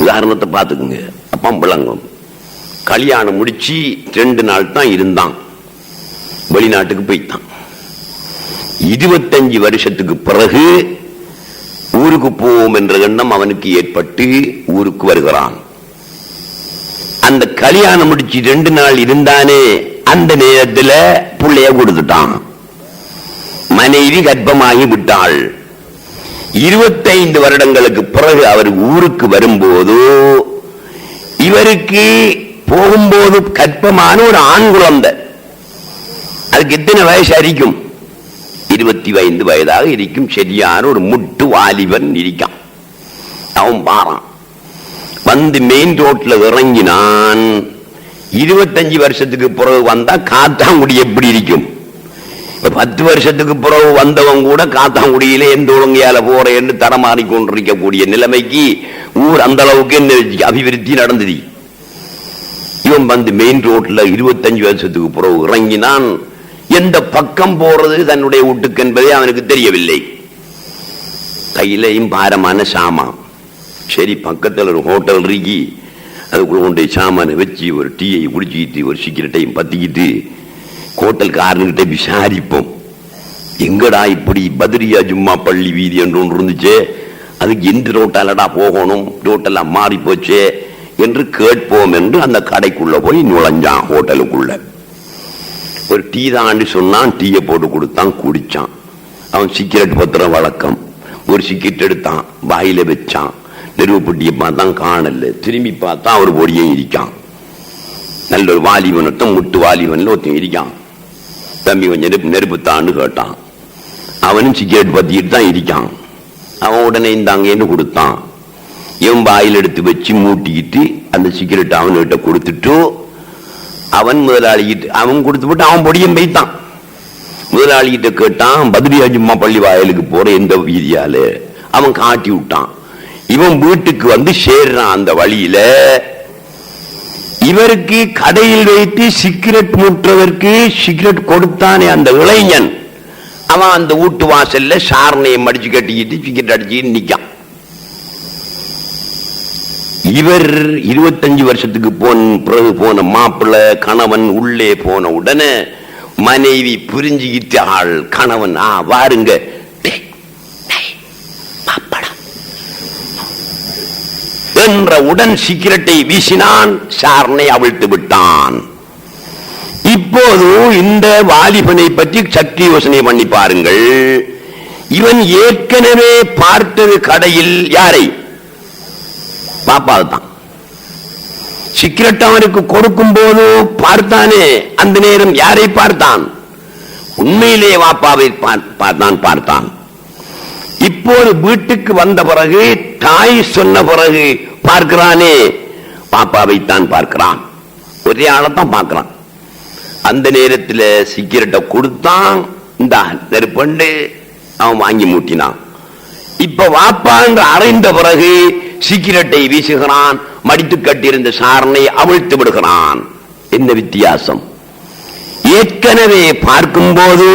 உதாரணத்தை பார்த்துக்குங்க, அப்ப விளங்கும். கல்யாணம் முடிச்சு 2 நாள் தான் இருந்தான், வெளிநாட்டுக்கு போய்த்தான். 25 வருஷத்துக்கு பிறகு ஊருக்கு போவோம் என்ற எண்ணம் அவனுக்கு ஏற்பட்டு ஊருக்கு வருகிறான். அந்த கல்யாணம் முடிச்சு 2 நாள் இருந்தானே, அந்த நேரத்தில் புள்ளைய கொடுத்துட்டான். மனைவி கர்ப்பமாகி விட்டாள். 25 வருடங்களுக்கு பிறகு அவர் ஊருக்கு வரும்போது இவருக்கு போகும்போது கர்ப்பமான ஒரு ஆண் குழந்தை. அதுக்கு எத்தனை வயசு இருக்கும்? 25 வயதாக இருக்கும். சரியான ஒரு முட்டு வாலிபன் இருக்கான். அவன் பாறான், வந்து மெயின் ரோட்ல இறங்கினான். 25 வருஷத்துக்கு பிறகு வந்தா காத்தாங்குடி எப்படி இருக்கும்? 10 வருஷத்துக்கு பிறகு வந்தவன் கூட காத்தாங்குடியில எந்த ஒழுங்கையால போறேன்னு தடமாறி கொண்டிருக்கக்கூடிய நிலைமைக்கு ஊர் அந்த அளவுக்கு என்ன அபிவிருத்தி நடந்தது. இவன் வந்து மெயின் ரோட்ல 25 வருஷத்துக்கு பிறகு இறங்கினான். எந்த பக்கம் போறது தன்னுடைய வீட்டுக்கு என்பதே அவனுக்கு தெரியவில்லை. கையிலையும் பாரமான சாமான். சரி, பக்கத்தில் ஒரு ஹோட்டல் இருக்கி, அதுக்குள்ள கொண்டு சாமானை வச்சு ஒரு டீயை குடிச்சிக்கிட்டு ஒரு சிகரெட்டையும் பத்திக்கிட்டு ஹோட்டல்காரன்கிட்ட விசாரிப்போம், எங்கடா இப்படி பத்ரியா ஜும்மா பள்ளி வீதி என்று ஒன்று இருந்துச்சு, அதுக்கு எந்த ரோட்டாலடா போகணும், ரோட்டெல்லாம் மாறி போச்சு என்று கேட்போம் என்று அந்த கடைக்குள்ள போய் நுழைஞ்சான். ஹோட்டலுக்குள்ள ஒரு டீ தான் சொன்னான். டீயை போட்டு கொடுத்தான், குடிச்சான். அவன் சிகரெட் பத்திர வழக்கம். ஒரு சிகரெட் எடுத்தான், வாயில வச்சான். நெருப்புட்டியை பார்த்தான், காணல. திரும்பி பார்த்தா அவர் பொடியே இருக்கான். நல்ல ஒரு வாலிபனத்தை முட்டு வாலிபன்ல ஒருத்தன் இருக்கான். தம்பி கொஞ்சம் நெருப்புத்தான்னு கேட்டான். அவனும் சிகரெட் பத்திட்டு தான் இருக்கான். அவன் உடனே இந்தாங்கன்னு கொடுத்தான். இவன் வாயில் எடுத்து வச்சு மூட்டிக்கிட்டு அந்த சிகரெட் அவன்கிட்ட கொடுத்துட்டு அவன் முதலாளிகிட்டு அவன் கொடுத்து விட்டு அவன் பொடியும் வைத்தான். முதலாளிகிட்ட கேட்டான், பத்ரியா ஜும்மா பள்ளி வாயிலுக்கு போற எந்த வீதியால? அவன் காட்டி விட்டான். இவன் வீட்டுக்கு வந்து சேர்றான். அந்த வழியில இவருக்கு கடையில் வைத்து சிகரெட் மூட்டுறதற்கு சிகரெட் கொடுத்தானே அந்த இளைஞன், அவன் அந்த வீட்டு வாசல்ல சாரணையை மடிச்சு கட்டிக்கிட்டு சிகரெட் அடிச்சுட்டு நிக்கான். இவர் 25 வருஷத்துக்கு பிறகு போன மாப்பிள்ளை கணவன் உள்ளே போன உடனே மனைவி புரிஞ்சுக்கிட்டு ஆள் கணவன் வாருங்க என்ற உடன் சிகரெட்டை வீசினான். சாரனை அவிழ்த்து விட்டான். இப்போது இந்த வாலிபனை பற்றி சக்தி யோசனை பண்ணி பாருங்கள். இவன் ஏற்கனவே பார்த்தது கடையில் யாரை? பாப்பாதான். சிகரெட் அவனுக்கு கொடுக்கும் போது பார்த்தானே, அந்த நேரம் யாரை பார்த்தான்? உண்மையிலே வாப்பாவை பார்த்தான். இப்போது வீட்டுக்கு வந்த பிறகு தாய் சொன்ன பிறகு பார்க்கிறானே, பாப்பாவைத்தான் பார்க்கிறான், ஒரே ஆளைத்தான் பார்க்கிறான். அந்த நேரத்தில் சிகரெட்டை கொடுத்தான், இந்த நெருப்பண்டு அவன் வாங்கி மூட்டினான். இப்ப வாப்பா என்று அறிந்த பிறகு சிகரெட்டை வீசுகிறான், மடித்து கட்டியிருந்த சாரனை அவிழ்த்து விடுகிறான். என்ன வித்தியாசம்? ஏற்கனவே பார்க்கும் போது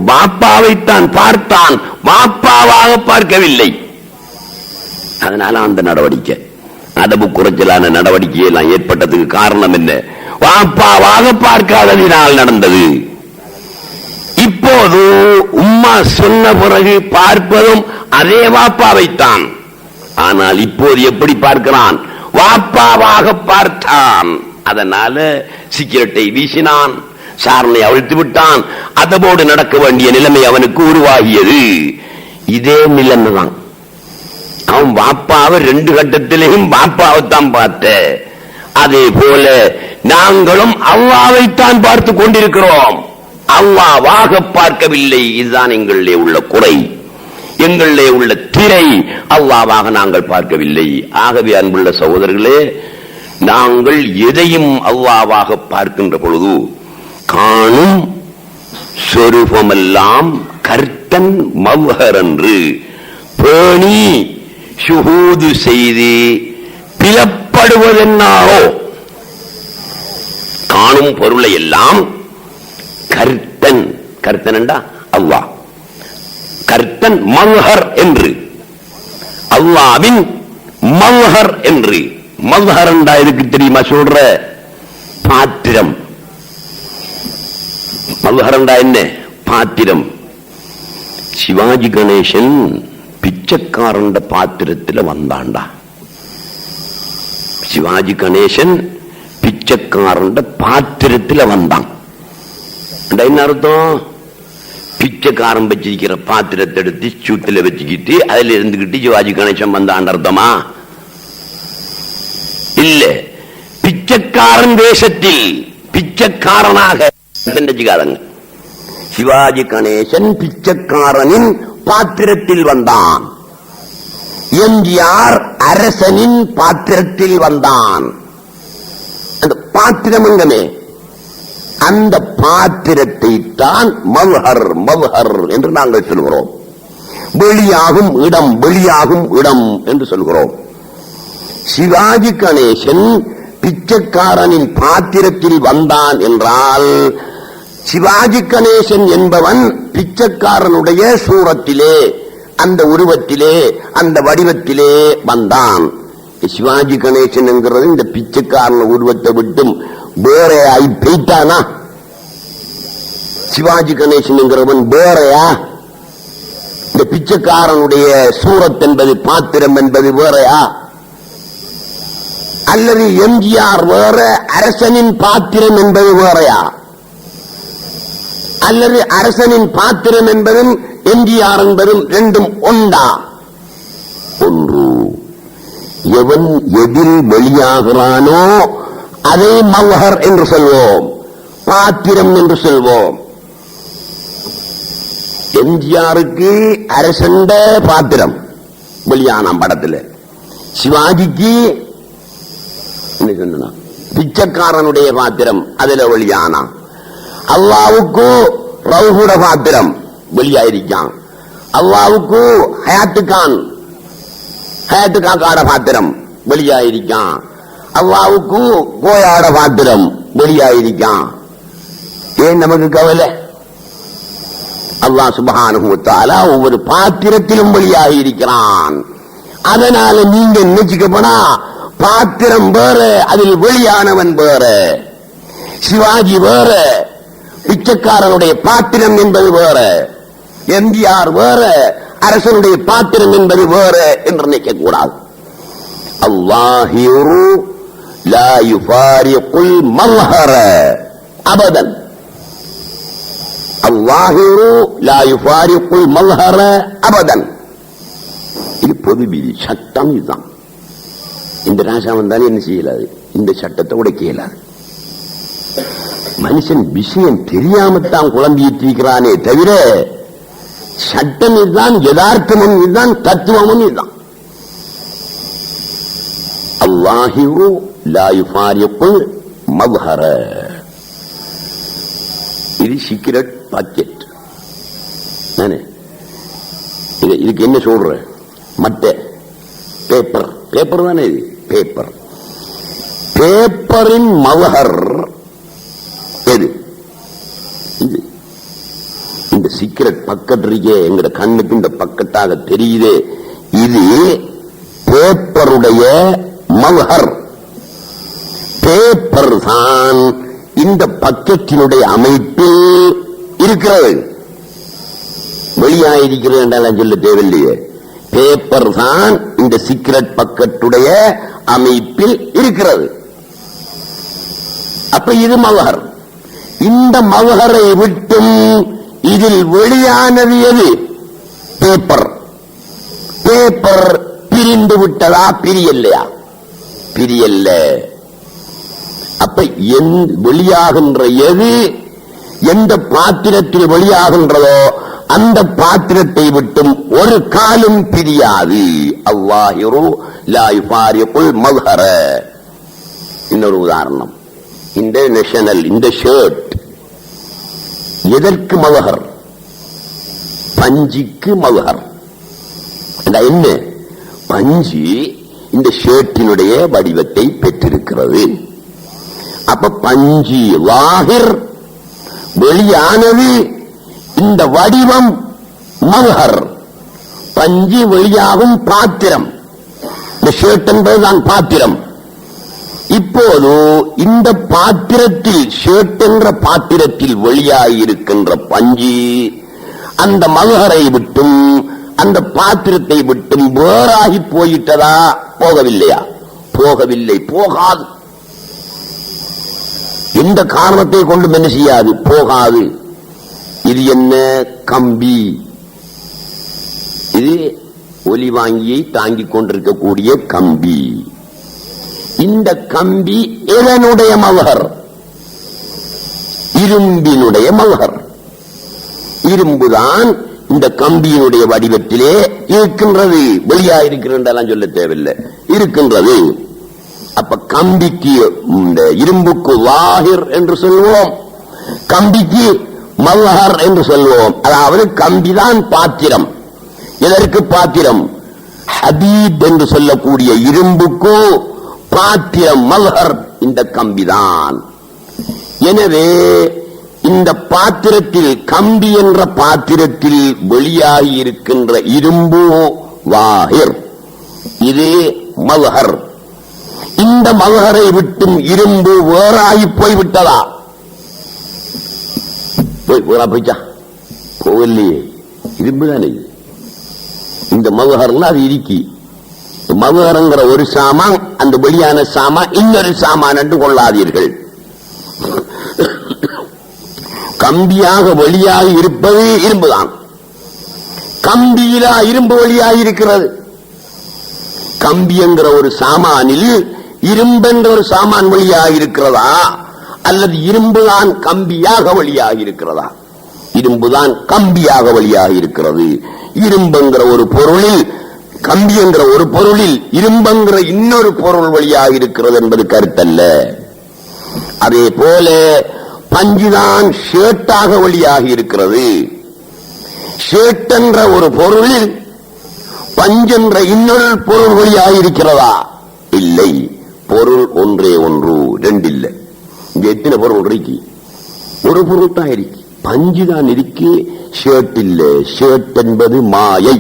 பாப்பாவைத்தான் பார்த்தான், பாப்பாவாக பார்க்கவில்லை. அதனால அந்த நடவடிக்கை, அதவு குறைச்சலான நடவடிக்கை எல்லாம் ஏற்பட்டதுக்கு காரணம் என்ன? பாப்பாவாக பார்க்காததினால் நடந்தது. இப்போது உம்மா சொன்ன பிறகு பார்ப்பதும் அதே வாப்பாவைத்தான். ஆனால் இப்போது எப்படி பார்க்கிறான்? வாப்பாவாக பார்த்தான். அதனால சிகரெட்டை வீசினான், சாரனை அவிழ்த்து விட்டான். அதோடு நடக்க வேண்டிய நிலைமை அவனுக்கு உருவாகியது. இதே நிலைமை தான். அவன் வாப்பாவை 2 கட்டத்திலேயும் வாப்பாவைத்தான் பார்த்த. அதே போல நாங்களும் அல்லாவைத்தான் பார்த்து கொண்டிருக்கிறோம், அல்லாவாக பார்க்கவில்லை. இதுதான் எங்களிலே உள்ள குறை, எங்களிலே உள்ள திரை. அல்லாவாக நாங்கள் பார்க்கவில்லை. ஆகவே அன்புள்ள சகோதரர்களே, நாங்கள் எதையும் அல்லாவாக பார்க்கின்ற பொழுது காணும் சொரூபமெல்லாம் கர்த்தன் மவ்ஹர் என்று பேணி ஷுஹூது செய்து பிளப்படுவதென்னாரோ, காணும் பொருளை எல்லாம் கர்த்தன், கர்த்தன் என்றா அல்லாஹ், கர்த்தன் மவ்ஹர் என்று, அல்லாவின் மவ்ஹர் என்று. மவ்ஹர் என்றா எதுக்கு தெரியுமா சொல்ற? பாத்திரம். மவ்ஹர் என்றா என்ன? பாத்திரம். சிவாஜி கணேசன் பிச்சைக்காரன் பாத்திரத்தில் வந்தாண்டா. சிவாஜி கணேசன் பிச்சைக்காரன் பாத்திரத்தில் வந்தான். என்ன அர்த்தம்? பிச்சைக்காரன் வச்சிருக்கிற பாத்திரத்தை எடுத்து சூத்துல வச்சுக்கிட்டு அதுல இருந்துகிட்டு சிவாஜி கணேசன் வந்தான் அர்த்தமா? இல்ல. பிச்சைக்காரன் தேசத்தில் பிச்சைக்காரனாக நினைச்சுக்காதங்க. சிவாஜி கணேசன் பிச்சைக்காரனின் பாத்திரத்தில் வந்தான். எம்ஜிஆர் அரசனின் பாத்திரத்தில் வந்தான். அந்த பாத்திரம் எங்கமே, அந்த பாத்திரத்தை தான் மவ்ஹர் மவ்ஹர் என்று நாங்கள் சொல்கிறோம். வெளியாகும் இடம், வெளியாகும் இடம் என்று சொல்கிறோம். சிவாஜி கணேசன் பிச்சைக்காரனின் பாத்திரத்தில் வந்தான் என்றால், சிவாஜி கணேசன் என்பவன் பிச்சைக்காரனுடைய சூரத்திலே, அந்த உருவத்திலே, அந்த வடிவத்திலே வந்தான். சிவாஜி கணேசன் என்கிறது இந்த பிச்சைக்காரன் உருவத்தை விட்டும் வேறையாய் போயிட்டானா? சிவாஜி கணேசன் என்கிறவன் வேறையா? இந்த பிச்சைக்காரனுடைய சூரத் என்பது, பாத்திரம் என்பது வேறையா? அல்லது எம்ஜிஆர் வேற, அரசனின் பாத்திரம் என்பது வேறையா? அல்லது அரசனின் பாத்திரம் என்பதும் எம்ஜிஆர் என்பதும் ரெண்டும் ஒன்றா? ஒன்று. எவன் எதில் வெளியாகிறானோ அதை மவ்ஹர் என்று சொல்வோம், பாத்திரம் என்று சொல்வோம். எம்ஜிஆருக்கு அரசண்ட பாத்திரம் வெளியான படத்தில், சிவாஜிக்கு பிச்சைக்காரனுடைய பாத்திரம் அதுல வெளியானா. அல்லாவுக்கு ரவுஹுட பாத்திரம் வெளியாயிருக்கான். அல்லாவுக்கு ஹயாத்துக்கான், ஹயாத்துக்காக்காட பாத்திரம் வெளியாயிருக்கான். அல்லாவுக்கு கோயாட பாத்திரம் வெளியாயிருக்கான். ஏன் நமக்கு கவலை? அல்லாஹ் சுப்ஹானஹு வ தஆலா ஒவ்வொரு பாத்திரத்திலும் வெளியாயிருக்கிறான். அதனால நீங்க நினைச்சுக்கப்பனா பாத்திரம் வேற, அதில் வெளியானவன் வேற. சிவாஜி வேற, பிச்சைக்காரனுடைய பாத்திரம் என்பது வேற. எம்ஜிஆர் வேற, அரசனுடைய பாத்திரம் என்பது வேற என்று நினைக்க கூடாது. அல்லாஹிரு லா யுஃபாரிகுல் மவ்ஹர அபதன். அல்லாஹிரு லா யுஃபாரிகுல் மவ்ஹர அபதன். இது பொது விதி, சட்டம். இதுதான். இந்த ராஜா வந்தாலும் என்ன செய்யலாது? இந்த சட்டத்தை உடைக்க இயலாது. மனுஷன் விஷயம் தெரியாமத்தான் குழம்பிட்டு இருக்கிறானே தவிர சட்டம் இதுதான், யதார்த்தமும் இதுதான், தத்துவமும் இதுதான். அல்லாஹிரு லா யுஃபாரிகுல் மவ்ஹர. இது சீக்ரெட் பாக்கெட். இதுக்கு என்ன சொல்ற? மட்ட பேப்பர். பேப்பர் தானே இது? பேப்பர். பேப்பரின் மவ்ஹர் எது? இது. இந்த சீக்ரெட் பக்கெட் இருக்கே, எங்கட கண்ணுக்கு இந்த பக்கெட்டாக தெரியுதே, இது பேப்பருடைய மவ்ஹர். பேப்பர் தான் இந்த பக்கெட்டினுடைய அமைப்பில் இருக்கிறது. வெளியாயிருக்கிறது என்றாலும் சொல்ல தேவையில்லையே. பேப்பர் தான் இந்த சீக்ரெட் பக்கெட்டுடைய அமைப்பில் இருக்கிறது. அப்ப இது மவ்ஹர். இந்த மவ்ஹரை விட்டும் இதில் வெளியானது எது? பேப்பர். பேப்பர் பிரிந்து விட்டதா? பிரியல்லையா? பிரியல்ல. அப்ப வெளியாகின்ற எது எந்த பாத்திரத்தில் வெளியாகின்றதோ அந்த பாத்திரத்தை விட்டும் ஒரு காலும் பிரியாது. அல்லாஹிரு லா யுஃபாரிகுல் மவ்ஹர. இன்னொரு உதாரணம், இந்த நேஷனல், இந்த ஷர்ட் எதற்கு மவ்ஹர்? பஞ்சிக்கு மவ்ஹர். என்ன? பஞ்சு இந்த ஷர்ட்டினுடைய வடிவத்தை பெற்றிருக்கிறது. அப்ப பஞ்சு வாஹிர், வெளியானது. இந்த வடிவம் மவ்ஹர். பஞ்சு வெளியாகும் பாத்திரம். இந்த ஷர்ட் என்பதுதான் பாத்திரம். இப்போது இந்த பாத்திரத்தில், ஷர்ட் என்ற பாத்திரத்தில் வெளியாகியிருக்கின்ற பஞ்சு அந்த மவ்ஹரை விட்டும் அந்த பாத்திரத்தை விட்டும் வேறாகி போயிட்டதா? போகவில்லையா? போகவில்லை, போகாது. எந்த காரணத்தை கொண்டும் என்ன செய்யாது? போகாது. இது என்ன? கம்பி. இது ஒலி வாங்கியை தாங்கிக் கொண்டிருக்கக்கூடிய கம்பி. இந்த கம்பி எதனுடைய மவ்ஹர்? இரும்பினுடைய மவ்ஹர். இரும்புதான் இந்த கம்பியினுடைய வடிவத்திலே இருக்கின்றது. வெளியாயிருக்கிறதெல்லாம் சொல்ல தேவையில்லை, இருக்கின்றது. அப்ப கம்பிக்கு, இந்த இரும்புக்கு வாஹிர் என்று சொல்வோம், கம்பிக்கு மவ்ஹர் என்று சொல்வோம். அதாவது கம்பிதான் பாத்திரம். எதற்கு பாத்திரம்? ஹதீத் என்று சொல்லக்கூடிய இரும்புக்கு பாத்திரம் மவ்ஹர் இந்த கம்பிதான். எனவே இந்த பாத்திரத்தில், கம்பி என்ற பாத்திரத்தில் வெளியாகி இருக்கின்ற இரும்பு வாஹிர், இது மவ்ஹர். இந்த மவ்ஹரை விட்டும் இரும்பு வேறாகி போய்விட்டதா? போயிச்சா? போகலையே. இரும்பு தானே இந்த மவ்ஹர்ல. அது இருக்கி. மவ்ஹர்ங்கிற ஒரு சாமான், அந்த வெளியான சாமான் இன்னொரு சாமான் என்று கொள்ளாதீர்கள். கம்பியாக வெளியாக இருப்பது இரும்புதான். கம்பியிலா இரும்பு வெளியாக இருக்கிறது? கம்பி என்கிற ஒரு சாமானில் இரும்பென்ற ஒரு சாமான் வெளியாக இருக்கிறதா? அல்லது இரும்புதான் கம்பியாக வெளியாக இருக்கிறதா? இரும்புதான் கம்பியாக வெளியாக இருக்கிறது. இரும்புங்கிற ஒரு பொருளில், கம்பி என்கிற ஒரு பொருளில் இரும்புங்கிற இன்னொரு பொருள் வெளியாக இருக்கிறது என்பது கருத்தல்ல. அதே போல பஞ்சுதான் ஷர்ட்டாக வெளியாகி இருக்கிறது. ஷர்ட் என்ற ஒரு பொருளில் பஞ்சென்ற இன்னொரு பொருள் வெளியாக இருக்கிறதா? இல்லை. பொருள் ஒன்றே ஒன்று, ரெண்டு இல்லை. இங்க எத்தனை பொருள் இருக்கு? ஒரு பொருள் தான் இருக்கு. பஞ்சு தான் இருக்கு, ஷர்ட் இல்லை. ஷர்ட் என்பது மாயை.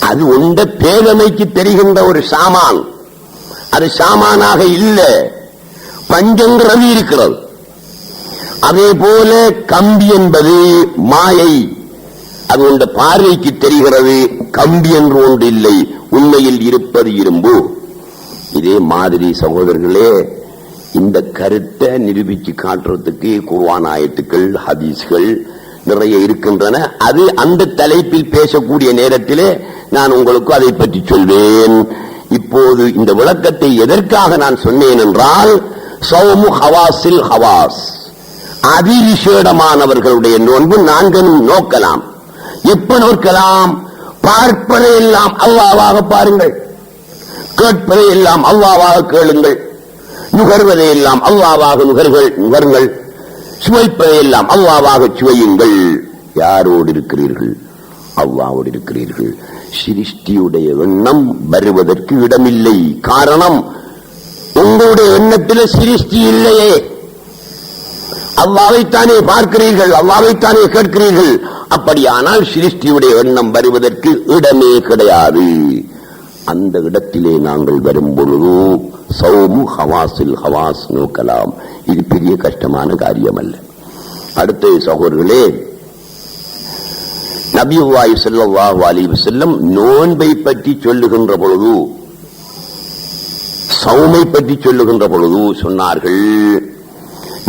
அது உண்ட பேதமைக்கு தெரிகின்ற ஒரு சாமான். அது சாமானாக இல்லை, பஞ்சங்கிறது இருக்கிறது. அதே போல கம்பி என்பது மாயை. அது உண்ட பார்வைக்கு தெரிகிறது. கம்பி என்று ஒன்று இல்லை, உண்மையில் இருப்பது இரும்பு. இதே மாதிரி சகோதரர்களே, இந்த கருத்தை நிரூபிச்சு காட்டுறதுக்கு குர்ஆன் ஆயத்துக்கள், ஹதீஸ்கள் நிறைய இருக்கின்றன. அது அந்த தலைப்பில் பேசக்கூடிய நேரத்திலே நான் உங்களுக்கு அதை பற்றி சொல்வேன். இப்போது இந்த விளக்கத்தை எதற்காக நான் சொன்னேன் என்றால், சௌமு ஹவாஸில் ஹவாஸ், அதிவிசேடமானவர்களுடைய நோன்பு நான்கும் நோக்கலாம். எப்ப நோக்கலாம்? பார்ப்பதை எல்லாம் அல்லாஹ்வாக பாருங்கள், கேட்பதை எல்லாம் அல்லாஹ்வாக கேளுங்கள், நுகர்வதை எல்லாம் அல்லாஹ்வாக நுகருங்கள், சுவைப்பதை எல்லாம் அல்லாஹ்வாக சுவையுங்கள். யாரோடு இருக்கிறீர்கள்? அல்லாஹ்வோடு இருக்கிறீர்கள். சிருஷ்டியுடைய எண்ணம் வருவதற்கு இடமில்லை. காரணம், உங்களுடைய எண்ணத்தில் சிருஷ்டி இல்லையே. அல்லாஹ்வைத்தானே பார்க்கிறீர்கள், அல்லாஹ்வைத்தானே கேட்கிறீர்கள். அப்படியானால் சிருஷ்டியுடைய எண்ணம் வருவதற்கு இடமே கிடையாது. அந்த இடத்திலே நாங்கள் வரும் பொழுது சௌமு ஹவாசில் ஹவாஸ் நோக்கலாம். இது பெரிய கஷ்டமான காரியம் அல்ல. அடுத்த சகோதரர்களே, நபியுல்லாஹி ஸல்லல்லாஹு அலைஹி வஸல்லம் நோன்பை பற்றி சொல்லுகின்ற பொழுது, சௌமை பற்றி சொல்லுகின்ற பொழுது சொன்னார்கள்,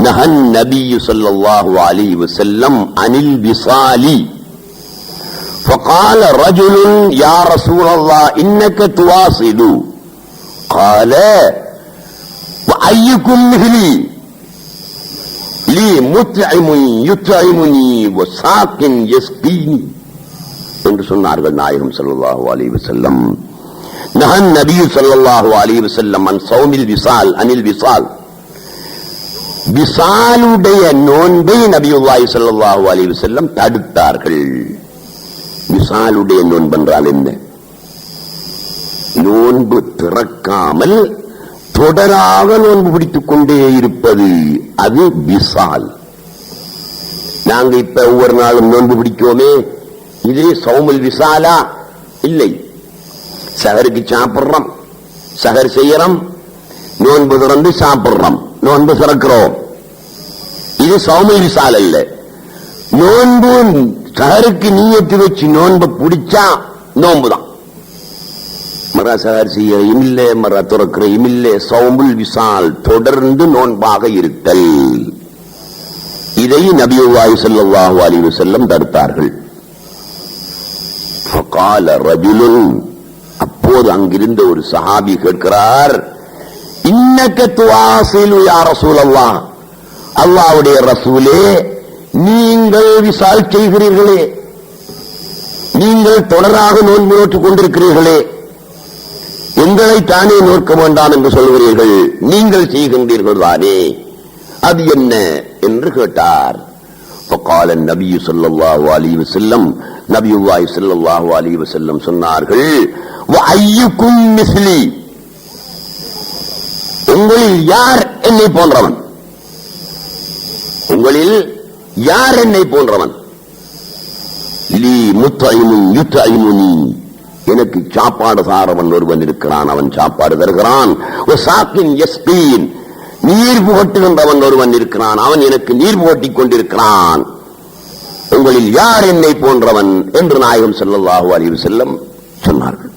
நஹன் நபியு ஸல்லல்லாஹு அலைஹி வஸல்லம் அனில் விசாலி فقال رجل يا رسول الله انك تواصل قال وايكم مثلي لي مطعم يطعمني وساق يسقيني என்று சொன்னார்கள் நாயகம் ஸல்லல்லாஹு அலைஹி வஸல்லம். நஹன் நபி ஸல்லல்லாஹு அலைஹி வஸல்லம் அன் ஸௌமில் விசால் அனில் விசால், விசாலுடைய நோன்பை நபியுல்லாஹி ஸல்லல்லாஹு அலைஹி வஸல்லம் தடுத்தார்கள். விசாலுடைய நோன்பு என்றால் என்ன? நோன்பு திறக்காமல் தொடராக நோன்பு பிடித்துக் கொண்டே இருப்பது, அது விசால். நாங்க இப்ப ஒவ்வொரு நாளும் நோன்பு பிடிக்கோமே, இதே சௌமுல் விசாலா? இல்லை. சஹருக்கு சாப்பிடுறோம், சஹர் செய்யறோம், நோன்பு திறந்து சாப்பிடுறோம், நோன்பு திறக்கிறோம். இது சௌமுல் விசால் அல்ல. நோன்பு சஹருக்கு நீயத்து வச்சு நோன்பு பிடிச்சா நோன்புதான். மர சஹர் செய்யறையும் இல்லை, மர துறக்கிறையும் இல்லை. சௌமுல் விசால், தொடர்ந்து நோன்பாக இருத்தல். இதை நபியுல்லாஹி ஸல்லல்லாஹு அலைஹி வஸல்லம் தடுத்தார்கள். ஃபகால ரஜுலுன், அப்போது அங்கிருந்த ஒரு சஹாபி கேட்கிறார், இன்னக துவாசிலு யா ரசூலல்லாஹ், அல்லாஹ்வுடைய ரசூலே, நீங்கள் விசால் செய்கிறீர்களே, நீங்கள் தொடராக நோன்பு நோற்றுக் கொண்டிருக்கிறீர்களே, எங்களை தானே நோக்க வேண்டாம் என்று சொல்கிறீர்கள், நீங்கள் செய்கின்றீர்கள் தானே, அது என்ன என்று கேட்டார். فقال النبي صلى الله عليه وسلم, நபியுல்லாஹி ஸல்லல்லாஹு அலைஹி வஸல்லம் சொன்னார்கள், وَأَيُّكُمْ مِثْلِي, உங்களில் யார் என்னை போன்றவன்? உங்களில் யார் என்னை போன்றவன்? லீ முத்ஐமுன் யுத்ஐமுனி, எனக்கு சாப்பாடு தாரவன் ஒருவன் இருக்கிறான், அவன் சாப்பாடு தருகிறான். வசாக்கின் யஸ்கீன், நீர் புகட்டுகின்றவன் ஒருவன் இருக்கிறான், அவன் எனக்கு நீர் புகட்டிக் கொண்டிருக்கிறான். உங்களில் யார் என்னை போன்றவன் என்று நாயகம் ஸல்லல்லாஹு அலைஹி வஸல்லம் சொன்னார்கள்.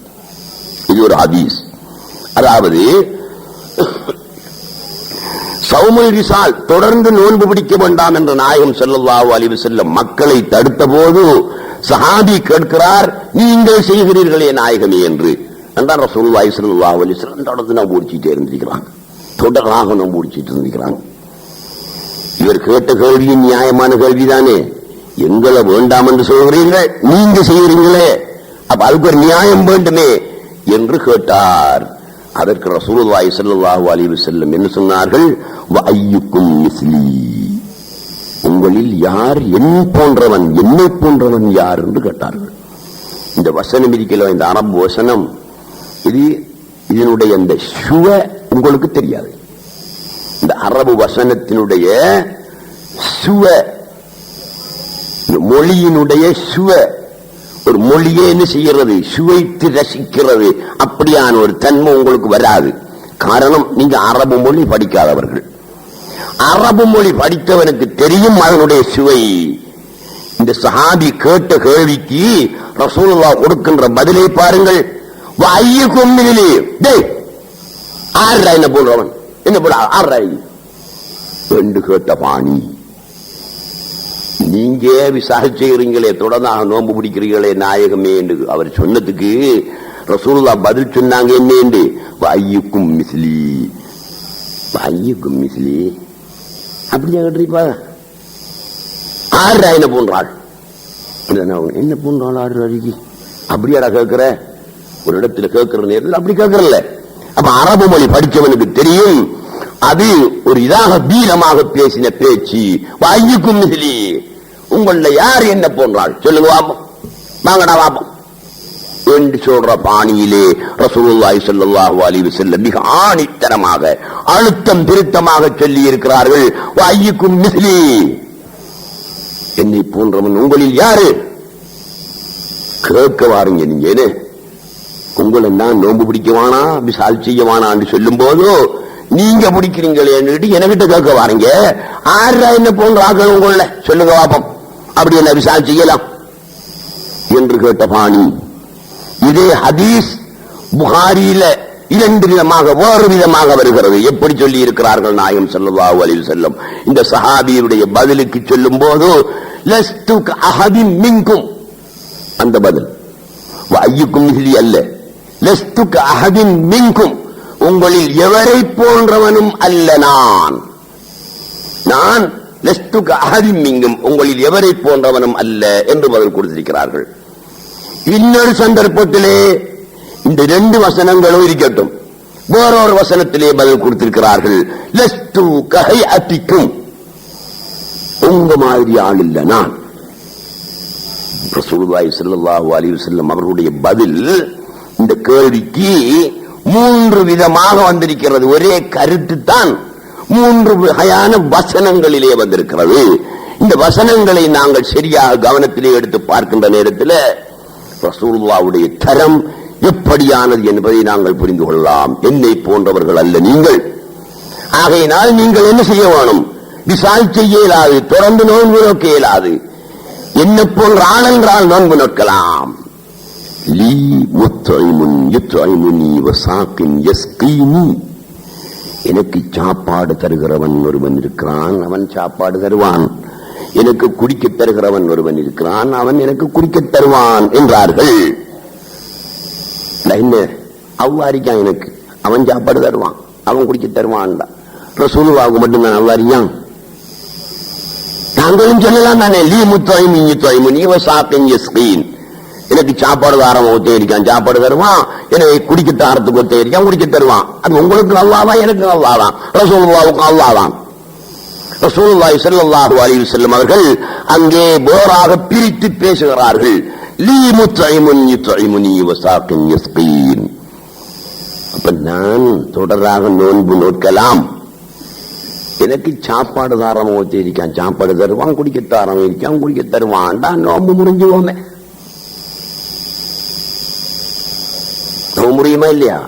இது ஒரு ஹதீஸ். அதாவது சௌமுல் விசால், தொடர்ந்து நோன்பு பிடிக்க வேண்டாம் என்ற நாயகம் ஸல்லல்லாஹு அலைஹி வஸல்லம் மக்களை தடுத்த போது சஹாபி கேட்கிறார், நீங்கள் செய்கிறீர்களே நாயகமே என்று. என்றால் ரசூலுல்லாஹி ஸல்லல்லாஹு அலைஹி வஸல்லம் தொடர்ந்து நோன்பு பிடிச்சிட்டே இருந்திருக்கிறாங்க, தொடராக நோன்பு பிடிச்சிட்டு இருந்திருக்கிறாங்க. இவர் கேட்ட கேள்வி நியாயமான கேள்விதானே. எங்களை வேண்டாம் என்று சொல்கிறீர்கள், நீங்க செய்கிறீங்களே, அப்ப அதுக்கு ஒரு நியாயம் வேண்டுமே என்று கேட்டார். அதற்கு ரசூலுல்லாஹி ஸல்லல்லாஹு அலைஹி வஸல்லம் என்ன சொன்னார்கள்? வஅய்யுக்கும் மிஸ்லி, உங்களில் யார் என் போன்றவன், என்னை போன்றவன் யார் என்று கேட்டார்கள். இந்த வசனம் இருக்கிற இந்த அரபு வசனம், இதனுடைய அந்த சுவ உங்களுக்கு தெரியாது. இந்த அரபு வசனத்தினுடைய சுவ, மொழியினுடைய சுவ, ஒரு மொழியே என்ன செய்கிறது? சுவைத்து ரசிக்கிறது. அப்படியான ஒரு தன்மை உங்களுக்கு வராது. காரணம், நீங்க அரபு மொழி படிக்காதவர்கள். அரபு மொழி படித்தவனுக்கு தெரியும் அதனுடைய சுவை. இந்த சஹாபி கேட்ட கேள்விக்கு ரசூலுல்லாஹ் கொடுக்கின்ற பதிலை பாருங்கள். ஐயுக்கும் ஆறா என்ன போடுறவன், என்ன போட ஆறா என்று கேட்ட பாணி. நீங்க விசாரிச்சுக்கிறீங்களே, தொடர்ந்து நோன்பு பிடிக்கிறீங்களே நாயகமே என்று அவர் சொன்னதுக்கு ரசூலுல்லாஹ் பதில் சொன்னாங்க என்ன என்று? ஐயுக்கும் மிஸ்லி, ஐயுக்கும் மிஸ்லி. அப்படியா கேட்டிருப்பா? ஆறு என்ன போன்றாள், என்ன போன்றாள் 6 அடிக்கு அப்படியாடா கேட்கிற? ஒரு இடத்துல கேட்கிற நேரத்தில் அப்படி கேட்கறல. அப்ப அரபு மொழி படிச்சவனுக்கு தெரியும் அது ஒரு இதாக வீரமாக பேசின பேச்சு. வாய்க்கும் மிசிலி, உங்கள யார் என்ன போன்றாள் சொல்லுங்க வாப்போம், வாங்கடா வாப்போம் என்று சொல்ற பாணியிலே ரசூலுல்லாஹி ஸல்லல்லாஹு அலைஹி வஸல்லம் மிக ஆணித்தரமாக அழுத்தம் திருத்தமாக சொல்லி இருக்கிறார்கள். வாய்க்கும் மிசிலி, என்னை போன்றவன் உங்களில் யாரு கேட்க வாருங்க. நீங்க உங்களை நான் நோன்பு பிடிக்கவானா விசால் செய்யவானா என்று சொல்லும் போது நீங்க பிடிக்கிறீங்களே என்கிட்ட கேட்க வாருங்க. 6 என்ன போன்ற ஆக்கள் உங்கள சொல்லுங்க வாப்பம், அப்படி என்ன விசால் செய்யலாம் என்று கேட்ட பாணி. இதே ஹதீஸ் புகாரியில 2 விதமாக வேறு விதமாக வருகிறது. எப்படி சொல்லி இருக்கிறார்கள் நாயகம் ஸல்லல்லாஹு அலைஹி வஸல்லம் இந்த சஹாபியுடைய பதிலுக்கு சொல்லும் போது, லஸ்து கஅஹதின் மின்கும், அந்த பதில் ஐயுக்கும் மிஸ்லி அல்ல, லஸ்து கஅஹதின் மின்கும், உங்களில் எவரை போன்றவனும் அல்ல நான் லஸ்து கஅஹதின் மின்கும், உங்களில் எவரை போன்றவனும் அல்ல என்று பதில் கொடுத்திருக்கிறார்கள். இன்னொரு சந்தர்ப்பத்திலே இந்த 2 வசனங்களும் இருக்கட்டும், வேறொரு வசனத்திலே பதில் கொடுத்திருக்கிறார்கள். லஸ்து கஹைஅத்திக்கும், உங்க மாதிரி ஆள் இல்ல நான். ரசூலுல்லாஹி ஸல்லல்லாஹு அலைஹி வஸல்லம் அவர்களுடைய பதில் இந்த கேள்விக்கு 3 விதமாக வந்திருக்கிறது. ஒரே கருத்து தான் 3 வகையான வசனங்களிலே வந்திருக்கிறது. இந்த வசனங்களை நாங்கள் சரியாக கவனத்திலே எடுத்து பார்க்கின்ற நேரத்தில் ரசூலுல்லாஹ்வுடைய தரம் எப்படியானது என்பதை நாங்கள் புரிந்து கொள்ளலாம். என்னை போன்றவர்கள் அல்ல நீங்கள். ஆகையினால் நீங்கள் என்ன செய்ய வேணும்? விசால் செய்ய இயலாது, தொடர்ந்து நோன்பு நோக்க இயலாது. என்ன போன்ற ஆள் என்றால் நோன்பு நோக்கலாம். லீ முத்ஐமுன் யுத்ஐமுனி வசாக்கின் யஸ்கீனி, எனக்கு சாப்பாடு தருகிறவன் ஒருவன் இருக்கிறான், அவன் சாப்பாடு தருவான். எனக்கு குடிக்க தருகிறவன் ஒருவன் இருக்கிறான், அவன் எனக்கு குடிக்க தருவான் என்றார்கள். என்ன அவ்வாறிக்கான், எனக்கு அவன் சாப்பாடு தருவான், அவன் குடிக்க தருவான். ரசூலுல்லாஹ்வுக்கு மட்டும்தான் அவ்வாறியான். நாங்களும் சொல்லலாம் தானே, லீ முத்ஐமுன் யுத்ஐமுனி வசாக்கின் யஸ்கீன், எனக்கு சாப்பாடு தாரம் ஒத்தே இருக்கான், சாப்பாடு தருவான். எனக்கு குடிக்க தாரத்துக்கு ஒத்தே இருக்கான், குடிக்க தருவான். அது உங்களுக்கு அல்லாஹ்தான், எனக்கு அல்லாஹ்தான், ரசூலுல்லாஹ்வுக்கு அல்லாஹ்தான். ரசூலுல்லாஹி ஸல்லல்லாஹு அலைஹி வஸல்லம் அவர்கள் அங்கே போராக பிரித்து பேசுகிறார்கள். லீ முத்ஐமுன் யுத்ஐமுனி வசாக்கின் யஸ்கீன். அப்ப நான் தொடராக நோன்பு நோக்கலாம், எனக்கு சாப்பாடு தாரம் ஒத்தே இருக்கான், சாப்பாடு தருவான், குடிக்க தாரம் இருக்கான், குடிக்க தருவான். நோன்பு முடிஞ்சுவோமே, முடியுமா இல்லையா?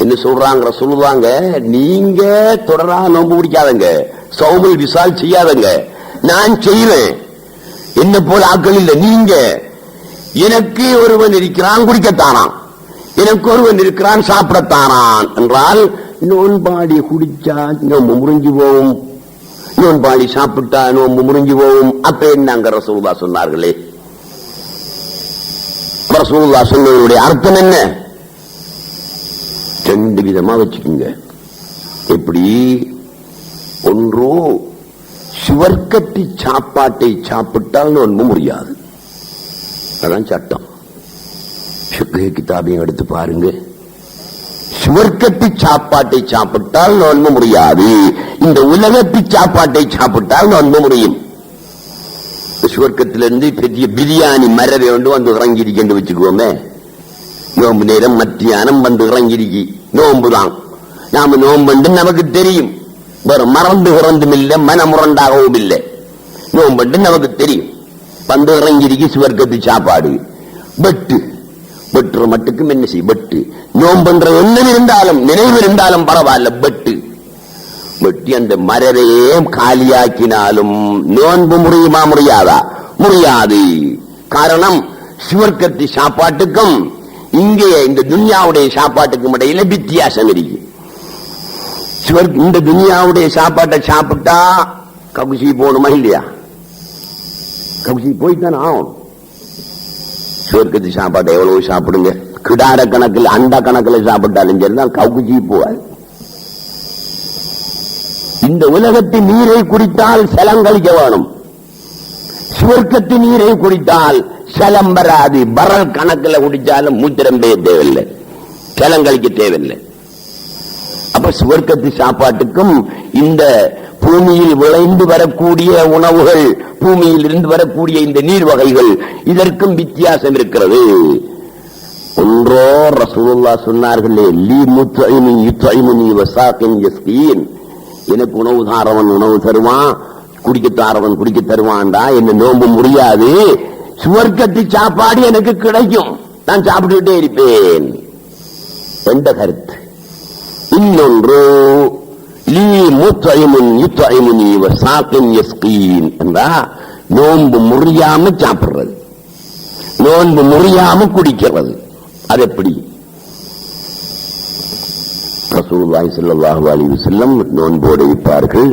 என்ன சொல்றாங்க? சொல்லுவாங்க, நீங்க தொடரா நோன்பு பிடிக்காதங்க, சௌமல் விசால் செய்யாதங்க, நான் செய்வேன். என்ன போல ஆக்கள் இல்ல. நீங்க எனக்கு ஒருவன் இருக்கிறான் குடிக்கத்தானான், எனக்கு ஒருவன் இருக்கிறான் சாப்பிடத்தானான் என்றால் நோன்பாடி குடிச்சா நோம்பு முறிஞ்சு போகும், நோன்பாடி சாப்பிட்டா நோம்பு முறிஞ்சு போகும். அப்ப என்னங்க ரசூலுல்லாஹ் சொன்னார்களே. ரசூலுல்லாஹ் சொன்னதனுடைய அர்த்தம் என்ன? 2 விதமா வச்சுக்கோங்க. எப்படி? ஒன்று, சுவர்க்கத்தி சாப்பாட்டை சாப்பிட்டால் நோன்பு முடியாது, அதான் சட்டம். ஃபிக்ஹ் கிதாபையும் எடுத்து பாருங்க. சுவர்க்கத்தி சாப்பாட்டை சாப்பிட்டால் நோன்பு முடியாது, இந்த உலகத்தி சாப்பாட்டை சாப்பிட்டால் நோன்பு முடியும். சுவர்க்கத்திலிருந்து பெரிய பிரியாணி மரவை ஒன்று வந்து இறங்கிருக்கேன்னு வச்சுக்கோமே, நோம்பு நேரம் மத்தியானம் வந்து இறங்கிருக்கி, நோம்புதான். நாம நோம்பு நமக்கு தெரியும், வேற மறந்து இறந்தும் இல்லை, மனமுரண்டாகவும் இல்லை. நோம்பு நமக்கு தெரியும், வந்து இறங்கிருக்கி சுவர்க்கத்து சாப்பாடு. வெட்டு வெட்டுற மட்டுக்கும் என்ன செய்ய? வெட்டு. நோம்புன்ற எண்ணம் இருந்தாலும் நினைவு இருந்தாலும் பரவாயில்ல, வெட்டு வெட்டி அந்த மரரையே காலியாக்கினாலும் நோன்பு முடியுமா? முடியாதா? முடியாது. காரணம், சுவர்க்கத்து சாப்பாட்டுக்கும் இங்கே இந்த துன்யாவுடைய சாப்பாட்டுக்கும் இடையில வித்தியாசம் இருக்கு. இந்த துன்யாவுடைய சாப்பாட்டை சாப்பிட்டா கவுசி போகணுமா இல்லையா? கவுசி போய்த்தானே ஆகணும். சுவர்க்கத்து சாப்பாட்டை எவ்வளவு சாப்பிடுங்க, கிடார கணக்கில் அண்ட கணக்கில் சாப்பிட்டாலும் சரிதான் கவுசி போகாது. இந்த உலகத்தின் நீரை குடித்தால் செலங்கழிக்க வேணும், சுவர்க்கத்து நீரை குடித்தால் சலம் வராது. பரல் கணக்கில் குடிச்சாலும் மூத்திரம் பெய்ய தேவையில்லை, சலம் கழிக்க தேவையில்லை. அப்ப சுவர்க்கத்து சாப்பாட்டுக்கும் இந்த பூமியில் விளைந்து வரக்கூடிய உணவுகள், பூமியில் இருந்து வரக்கூடிய இந்த நீர் வகைகள், இதற்கும் வித்தியாசம் இருக்கிறது. ஒன்றோ ரசூலுல்லாஹ் சொன்னார்களே, லீ முத்இமி யுத்இமுனி வஸாகின் யஸ்கீன், எனக்கு உணவு தாரவன் உணவு தருவான், குடிக்க தாரவன் குடிக்க தருவான்டா, என்ன நோம்பு முடியாது, சுவர்க்கத்து சாப்பாடு எனக்கு கிடைக்கும், நான் சாப்பிட்டுட்டே இருப்பேன் என்ற கருத்து. இன்னொன்று லீ முத்இமுன் யுத்இமுனி வஸாகின் யஸ்கீன் என்றா நோன்பு முறியாம சாப்பிடுறது, நோன்பு முறியாம குடிக்கிறது. அது எப்படி? ரசூலுல்லாஹி ஸல்லல்லாஹு அலைஹி வஸல்லம் நோன்போடு இருப்பார்கள்.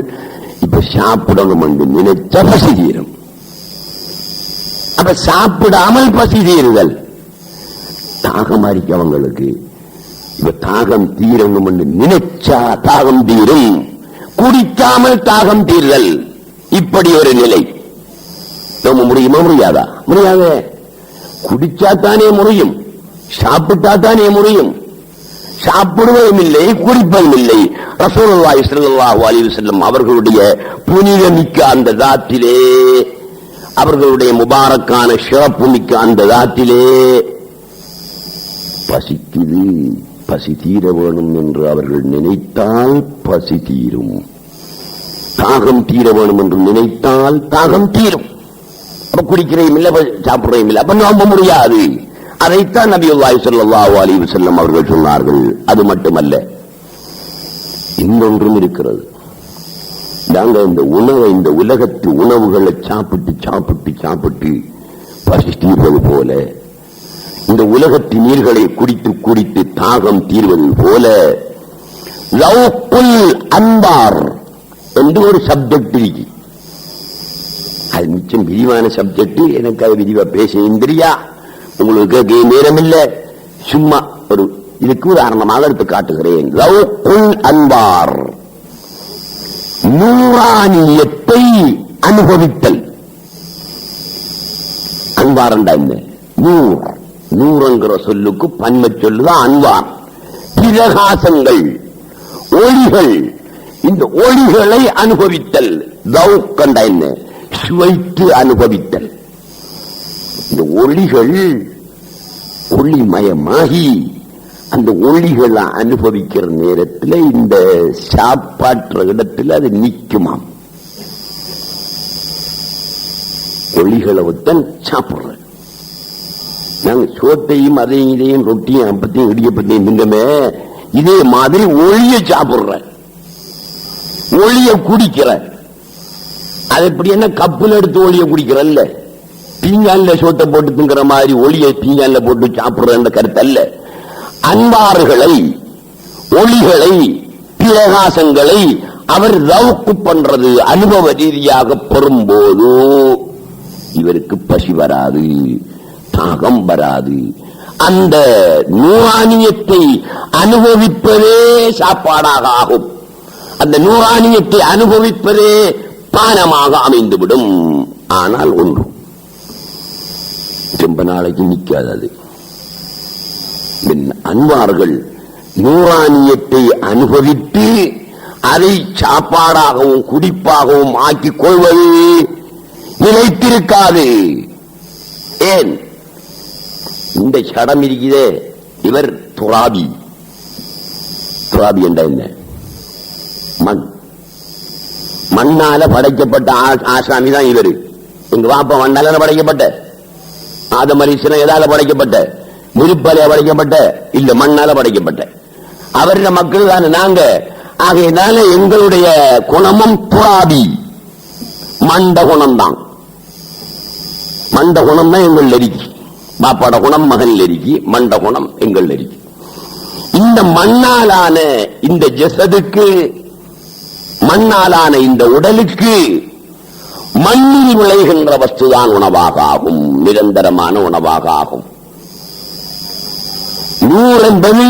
இப்ப சாப்பிடணும் என்று நினைச்ச பசி தீரும். அப்ப சாப்பிடாமல் பசி தீருதல் தாகம் அறிக்கவங்களுக்கு. இப்ப தாகம் தீரணும் என்று நினைச்சா தாகம் தீரும், குடிக்காமல் தாகம் தீர்தல், இப்படி ஒரு நிலை. நம்ம முடியுமா? முடியாதா? முடியாது. குடிச்சாத்தானே முடியும், சாப்பிட்டாத்தானே முடியும். சாப்பிடுவதும் இல்லை, குடிப்பதும் இல்லை. ரசூலுல்லாஹி ஸல்லல்லாஹு அலைஹி வஸல்லம் அவர்களுடைய புனிதமிக்க அந்த தாத்திலே, அவர்களுடைய முபாரக்கான சிறப்பு மிக்க அந்த தாத்திலே பசிக்குது, பசி தீர வேணும் என்று அவர்கள் நினைத்தால் பசி தீரும், தாகம் தீர வேணும் என்று நினைத்தால் தாகம் தீரும். அப்ப குடிக்கிறேன் இல்லை, சாப்பிடுறேன் இல்லை, அப்ப நம்ப முடியாது. அதைத்தான் நபியுல்லாஹி ஸல்லல்லாஹு அலைஹி வஸல்லம் அவர்கள் சொன்னார்கள். அது மட்டுமல்ல, இன்னொன்றும் இருக்கிறது. நாங்க இந்த உணவை, இந்த உலகத்து உணவுகளை சாப்பிட்டு சாப்பிட்டு சாப்பிட்டு பசி தீர்வது போல, இந்த உலகத்து நீர்களை குடித்து குடித்து தாகம் தீர்வது போல, லவ்குல் அன்பார் என்று ஒரு சப்ஜெக்ட் இருக்கு. அது மிச்சம் விரிவான சப்ஜெக்ட், எனக்கு அது விரிவா பேச தெரியா, உங்களுக்கு நேரம் இல்லை. சும்மா ஒரு இதுக்கு உதாரணமாக எடுத்து காட்டுகிறேன். லவ்குல் அன்பார், நூறானியத்தை அனுபவித்தல். அன்பார் என்றா என்ன? நூறு, நூறுங்கிற சொல்லுக்கு பன்மை சொல்லுதான் அன்வார். பிரகாசங்கள், ஒளிகள், இந்த ஒளிகளை அனுபவித்தல். தௌக் என்றா என்ன? சுவைத்து அனுபவித்தல். இந்த ஒளிகள் ஒளிமயமாகி அந்த ஒளிகளை அனுபவிக்கிற நேரத்தில் இந்த சாப்பாற்ற இடத்தில் அது நிற்குமாம். ஒளிகளை ஒத்தன் சாப்பிடுற. நாங்க சோத்தையும் அதையும் இதையும் ரொட்டியும் அப்பத்தையும் இடியப்பத்தையும் திங்கமே, இதே மாதிரி ஒளிய சாப்பிடுற, ஒளிய குடிக்கிற. அது எப்படி என்ன? கப்புல எடுத்து ஒளிய குடிக்கிறல்ல, பீங்கான்ல சோத்தை போட்டு திங்கிற மாதிரி ஒளியை பீங்கான்ல போட்டு சாப்பிடுற கருத்து அல்ல. அன்பாறுகளை, ஒளிகளை, பிரகாசங்களை அவர் ரவுக்கு பண்றது அனுபவ ரீதியாக பெறும்போது இவருக்கு பசி வராது, தாகம் வராது. அந்த நூறானியத்தை அனுபவிப்பதே சாப்பாடாக ஆகும். அந்த நூறானியத்தை அனுபவிப்பதே பானமாக அமைந்துவிடும். ஆனால் ஒன்று ரொம்ப நாளைக்கு நிற்காது. அது அன்பார்கள் நூறானியத்தை அனுபவித்து அதை சாப்பாடாகவும் குடிப்பாகவும் ஆக்கிக் கொள்வது நிலைத்திருக்காது. ஏன்? இந்த சடம் இருக்கிறதே, இவர் துராபி. துராபி என்ற என்ன? மண். மண்ணால படைக்கப்பட்ட ஆசாமி தான் இவர். எங்க வாப்பா மண்ணால படைக்கப்பட்ட, ஆதமரிசன எதால படைக்கப்பட்ட, முருப்பால படைக்கப்பட்ட இல்ல, மண்ணால படைக்கப்பட்ட அவருடைய மக்கள் தானே நாங்க. ஆகையினால எங்களுடைய குணமும் துராபி, மண்ட குணம் தான். மண்ட குணம் தான் எங்கள் எரிக்கி. பாப்பாட குணம் மகன் எரிக்கி, மண்ட குணம் எங்கள் எரிக்கி. இந்த மண்ணாலான இந்த ஜசதுக்கு, மண்ணாலான இந்த உடலுக்கு மண்ணில் விளைகின்ற வஸ்துதான் உணவாக ஆகும், நிரந்தரமான உணவாக ஆகும். நூறு என்பது,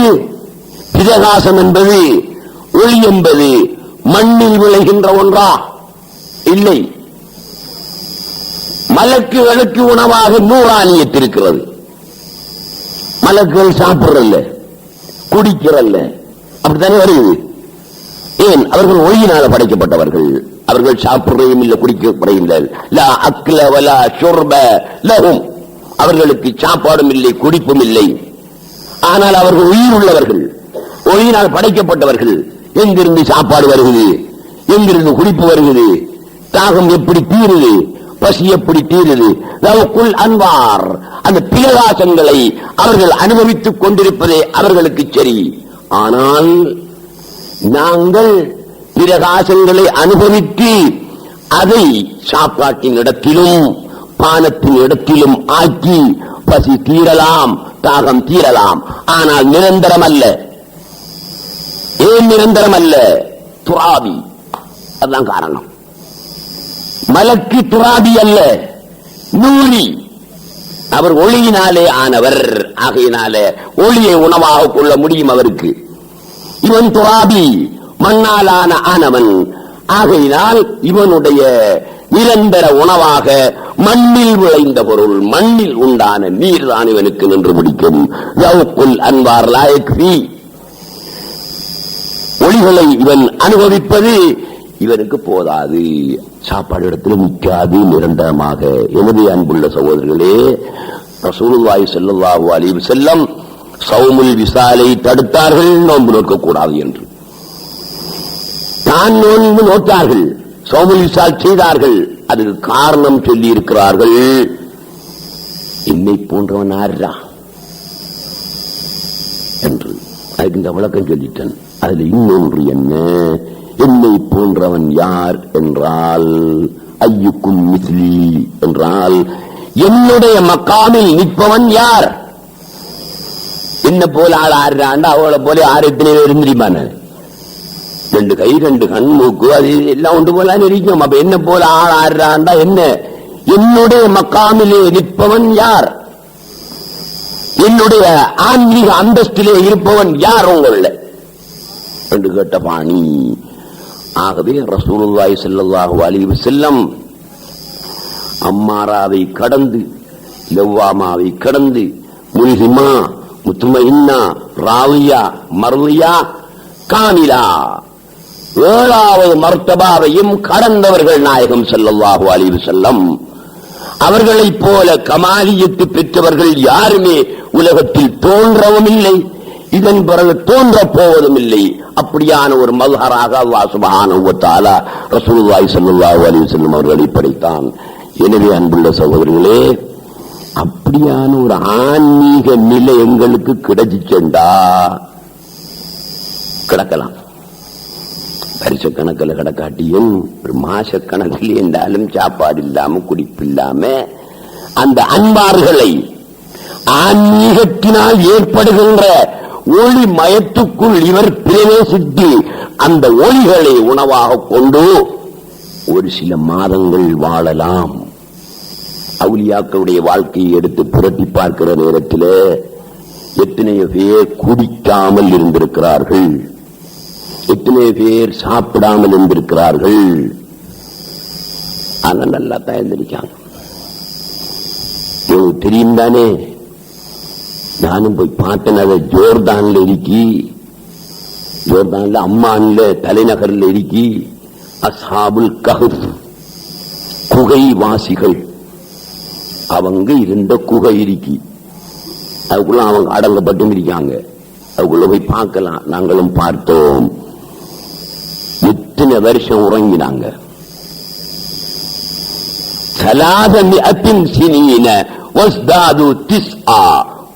பிரகாசம் என்பது, ஒளி என்பது மண்ணில் விளைகின்ற ஒன்றா? இல்லை. மலக்குகளுக்கு உணவாக நூறானியத் இருக்கிறது. மலக்குகள் சாப்பிடுறல்ல, குடிக்கிறல்ல, அப்படித்தானே வருது. ஏன்? அவர்கள் ஒளியினால படைக்கப்பட்டவர்கள். அவர்கள் சாப்பிடுறையும் இல்லை, குடிக்கப்படுறையும் இல்லை. அவர்களுக்கு சாப்பாடும் இல்லை, குடிப்பும் இல்லை. ஆனால் அவர்கள் உயிர் உள்ளவர்கள், ஒளியினால் படைக்கப்பட்டவர்கள். எங்கிருந்து சாப்பாடு வருகிறது? எங்கிருந்து குடிப்பு வருகிறது? தாகம் எப்படி தீருது? பசி எப்படி தீருது? அன்வார், அந்த பிரகாசங்களை அவர்கள் அனுபவித்துக் கொண்டிருப்பதே அவர்களுக்கு சரி. ஆனால் நாங்கள் பிரகாசங்களை அனுபவித்து அதை சாப்பாட்டின் இடத்திலும் பானத்தின் இடத்திலும் ஆக்கி பசி தீரலாம், தாகம் தீரலாம். ஆனால் நிரந்தரம் அல்ல. ஏன் நிரந்தரம் அல்ல? துராபி. அதுதான் காரணம். மலக்கு துராபி அல்ல, நூறி. அவர் ஒளியினாலே ஆனவர். ஆகையினாலே ஒளியை உணவாக கொள்ள முடியும் அவருக்கு. இவன் துராபி, மண்ணாலான ஆனவன். ஆகையினால் இவனுடைய நிரந்தர உணவாக மண்ணில் விளைந்த பொருள், மண்ணில் உண்டான நீர் தான் இவனுக்கு நின்று பிடிக்கும். அன்வார் லாயக்வி, ஒளிகளை இவன் அனுபவிப்பது இவனுக்கு போதாது, சாப்பாடு இடத்துல நிற்காது நிரந்தரமாக. எனது அன்புள்ள சகோதரர்களே, ரசூலுல்லாஹி ஸல்லல்லாஹு அலைஹி வஸல்லம் சௌமுல் விசாலை தடுத்தார்கள், நோன்பு நோக்கக்கூடாது என்று. தான் நோன்பு நோட்டார்கள், சௌமுல் விசால் செய்தார்கள். அதுக்கு காரணம் சொல்லி இருக்கிறார்கள். என்னை போன்றவன் ஆறா என்று. அதுக்கு இந்த விளக்கம் சொல்லிட்டேன். அதுல இன்னொன்று என்ன? என்னை போன்றவன் யார் என்றால் ஐயுக்கும் மிஸ்லி என்றால் என்னுடைய மக்காமில் நிற்பவன் யார்? என்ன போல ஆள் ஆடுறாண்டா அவளை போல ஆறு எத்தனை பேர் இருந்திருப்பான? 2 கை 2 கண் மூக்கு அது எல்லாம் ஒன்று போல இருக்கும். அப்ப என்ன போல ஆள் ஆடுறாண்டா என்ன? என்னுடைய மக்காமிலே நிற்பவன் யார்? என்னுடைய ஆன்மீக அந்தஸ்திலே இருப்பவன் யார் உங்கள என்று கேட்ட பாணி. ஆகவே ரசூலுல்லாஹி ஸல்லல்லாஹு அலைஹி வஸல்லம் அம்மாராவை கடந்து, லவ்வாமாவை கடந்து, முல்ஹிமா, முத்துமைன்னா, ராவியா, மர்லியா, காமிலா, 7வது மர்த்தபாவையும் கடந்தவர்கள் நாயகம் ஸல்லல்லாஹு அலைஹி வஸல்லம். அவர்களைப் போல கமாலியத்து பெற்றவர்கள் யாருமே உலகத்தில் தோன்றவும் இல்லை, இதன் பிறகு தோன்றப் போவதும் இல்லை. அப்படியான ஒரு மல்ஹராக அல்லாஹ் சுப்ஹானஹு வ தஆலா ரசூலுல்லாஹி ஸல்லல்லாஹு அலைஹி வஸல்லம் அவர்களை படைத்தான். எனவே அன்புள்ள சகோதரர்களே, அப்படியான ஒரு ஆன்மீக நிலை எங்களுக்கு கிடைச்சிச்சென்றா கிடக்கலாம். வருஷ கணக்கில் கிடக்காட்டியும் ஒரு மாச கணக்கில் என்றாலும் சாப்பாடு இல்லாம குடிப்பு இல்லாம அந்த அன்பார்களை ஆன்மீகத்தினால் ஏற்படுகின்ற ஒளி மயத்துக்குள் இவர் பிரவேசித்து அந்த ஒளிகளை உணவாக கொண்டு ஒரு சில மாதங்கள் வாழலாம். அவுலியாக்களுடைய வாழ்க்கையை எடுத்து புரட்டி பார்க்கிற நேரத்தில் எத்தனையோ பேர் குடிக்காமல் இருந்திருக்கிறார்கள், எத்தனை பேர் சாப்பிடாமல் இருந்திருக்கிறார்கள். ஆனா நல்லா தான் இருந்திருக்காங்க. தெரியும் தானே, நானும் போய் பார்த்தேன். அதை ஜோர்தான்ல இருக்கி, ஜோர்தான்ல அம்மான்ல தலைநகர்ல இருக்கி அஸ்ஹாபுல் கஹ்ஃப் குகை வாசிகள் அவங்க இருந்த குகை இருக்கி, அதுக்குள்ள அவங்க அடங்கப்பட்டும் இருக்காங்க. அதுக்குள்ள போய் பார்க்கலாம். நாங்களும் பார்த்தோம். எத்தனை வருஷம் உறங்கினாங்க?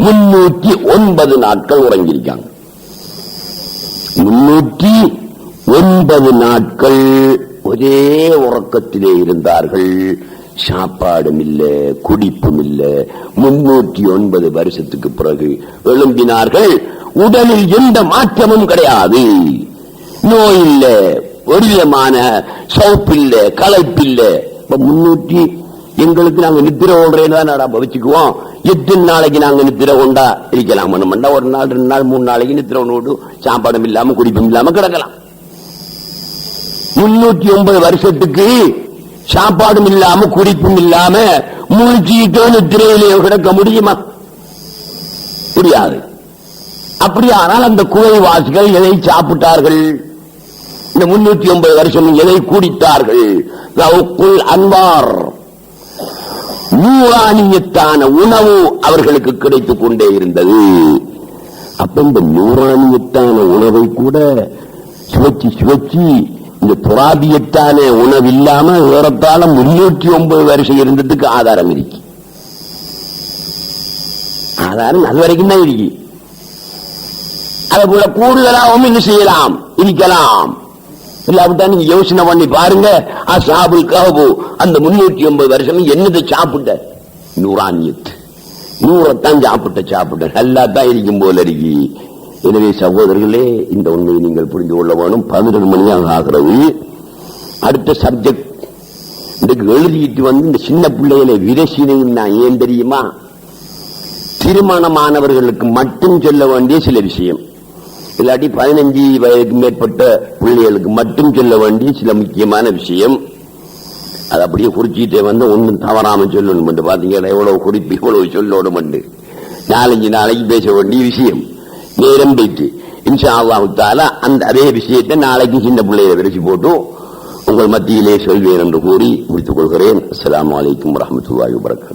309 நாட்கள் உறங்கியிருக்காங்க. 309 நாட்கள் ஒரே உறக்கத்திலே இருந்தார்கள். சாப்பாடும் இல்ல, குடிப்பும் இல்ல. 309 வருஷத்துக்கு பிறகு எழும்பினார்கள். உடலில் எந்த மாற்றமும் கிடையாது, நோய் இல்ல, ஒரு விதமான சோப்பில்ல, களைப்பில்ல. 300 எங்களுக்கு நாங்க நித்திர ஓடுறேன்னு வச்சுக்குவோம். எத்தனை நாளைக்கு நாங்க நித்திர கொண்டா இருக்கலாம்? ஒரு நாள் 2 நாள் 3 நாளைக்கு நித்திர ஒன்று சாப்பாடும் இல்லாம குடிப்பும் இல்லாம கிடக்கலாம். 309 வருஷத்துக்கு சாப்பாடும் இல்லாம குடிப்பும் இல்லாம மூழ்கிட்டோன்னு திரையிலே கிடக்க முடியுமா? முடியாது. அப்படியானால் அந்த குகைவாசிகள் எதை சாப்பிட்டார்கள்? இந்த 309 வருஷம் எதை குடித்தார்கள்? அன்வார், நூறானியத்தான உணவு அவர்களுக்கு கிடைத்துக் கொண்டே இருந்தது. அப்ப இந்த நூறானியத்தான உணவை கூட சுவைச்சு இந்த துராபியத்தான உணவு இல்லாம ஏறத்தாழ 309 வருஷம் இருந்ததுக்கு ஆதாரம் இருக்கு. ஆதாரம் அது வரைக்கும் தான் இருக்கு. அதை போல கூடுதலாகவும் என்ன செய்யலாம், இருக்கலாம். இல்லாவிட்டா நீங்க யோசனை பண்ணி பாருங்க. அஸ்ஹாபுல் கஹ்ஃப் அந்த 309 வருஷம் என்னதை சாப்பிட்ட? நூறானியத், நூறத்தான் சாப்பிட்ட நல்லா தான் இருக்கும் போல இருக்கு. எனவே சகோதரர்களே, இந்த உண்மையை நீங்கள் புரிந்து கொள்ள வேணும். 12 மணியாக ஆகிறது. அடுத்த சப்ஜெக்ட் இதுக்கு எழுதிட்டு இந்த சின்ன பிள்ளைகளை விரசினையும் நான் ஏன் தெரியுமா? திருமணமானவர்களுக்கு மட்டும் சொல்ல வேண்டிய சில விஷயம், இல்லாட்டி 15 வயதுக்கு மேற்பட்ட பிள்ளைகளுக்கு மட்டும் சொல்ல வேண்டிய சில முக்கியமான விஷயம். அது அப்படியே குறிச்சிட்டே ஒன்றும் தவறாம சொல்லணும். பாத்தீங்கன்னா எவ்வளவு குறிப்பு, எவ்வளவு சொல்லணும். 4-5 நாளைக்கு பேச வேண்டிய விஷயம். நேரம் போயிட்டு இன்ஷா அல்லாஹ் தஆலா அந்த அதே விஷயத்தை நாளைக்கு சின்ன பிள்ளையை விரிச்சு போட்டு உங்கள் மத்தியிலே சொல்வேன் என்று கூறி முடித்துக் கொள்கிறேன். அஸ்ஸலாமு அலைக்கும் வரஹ்மத்துல்லாஹி வபரகாத்துஹு.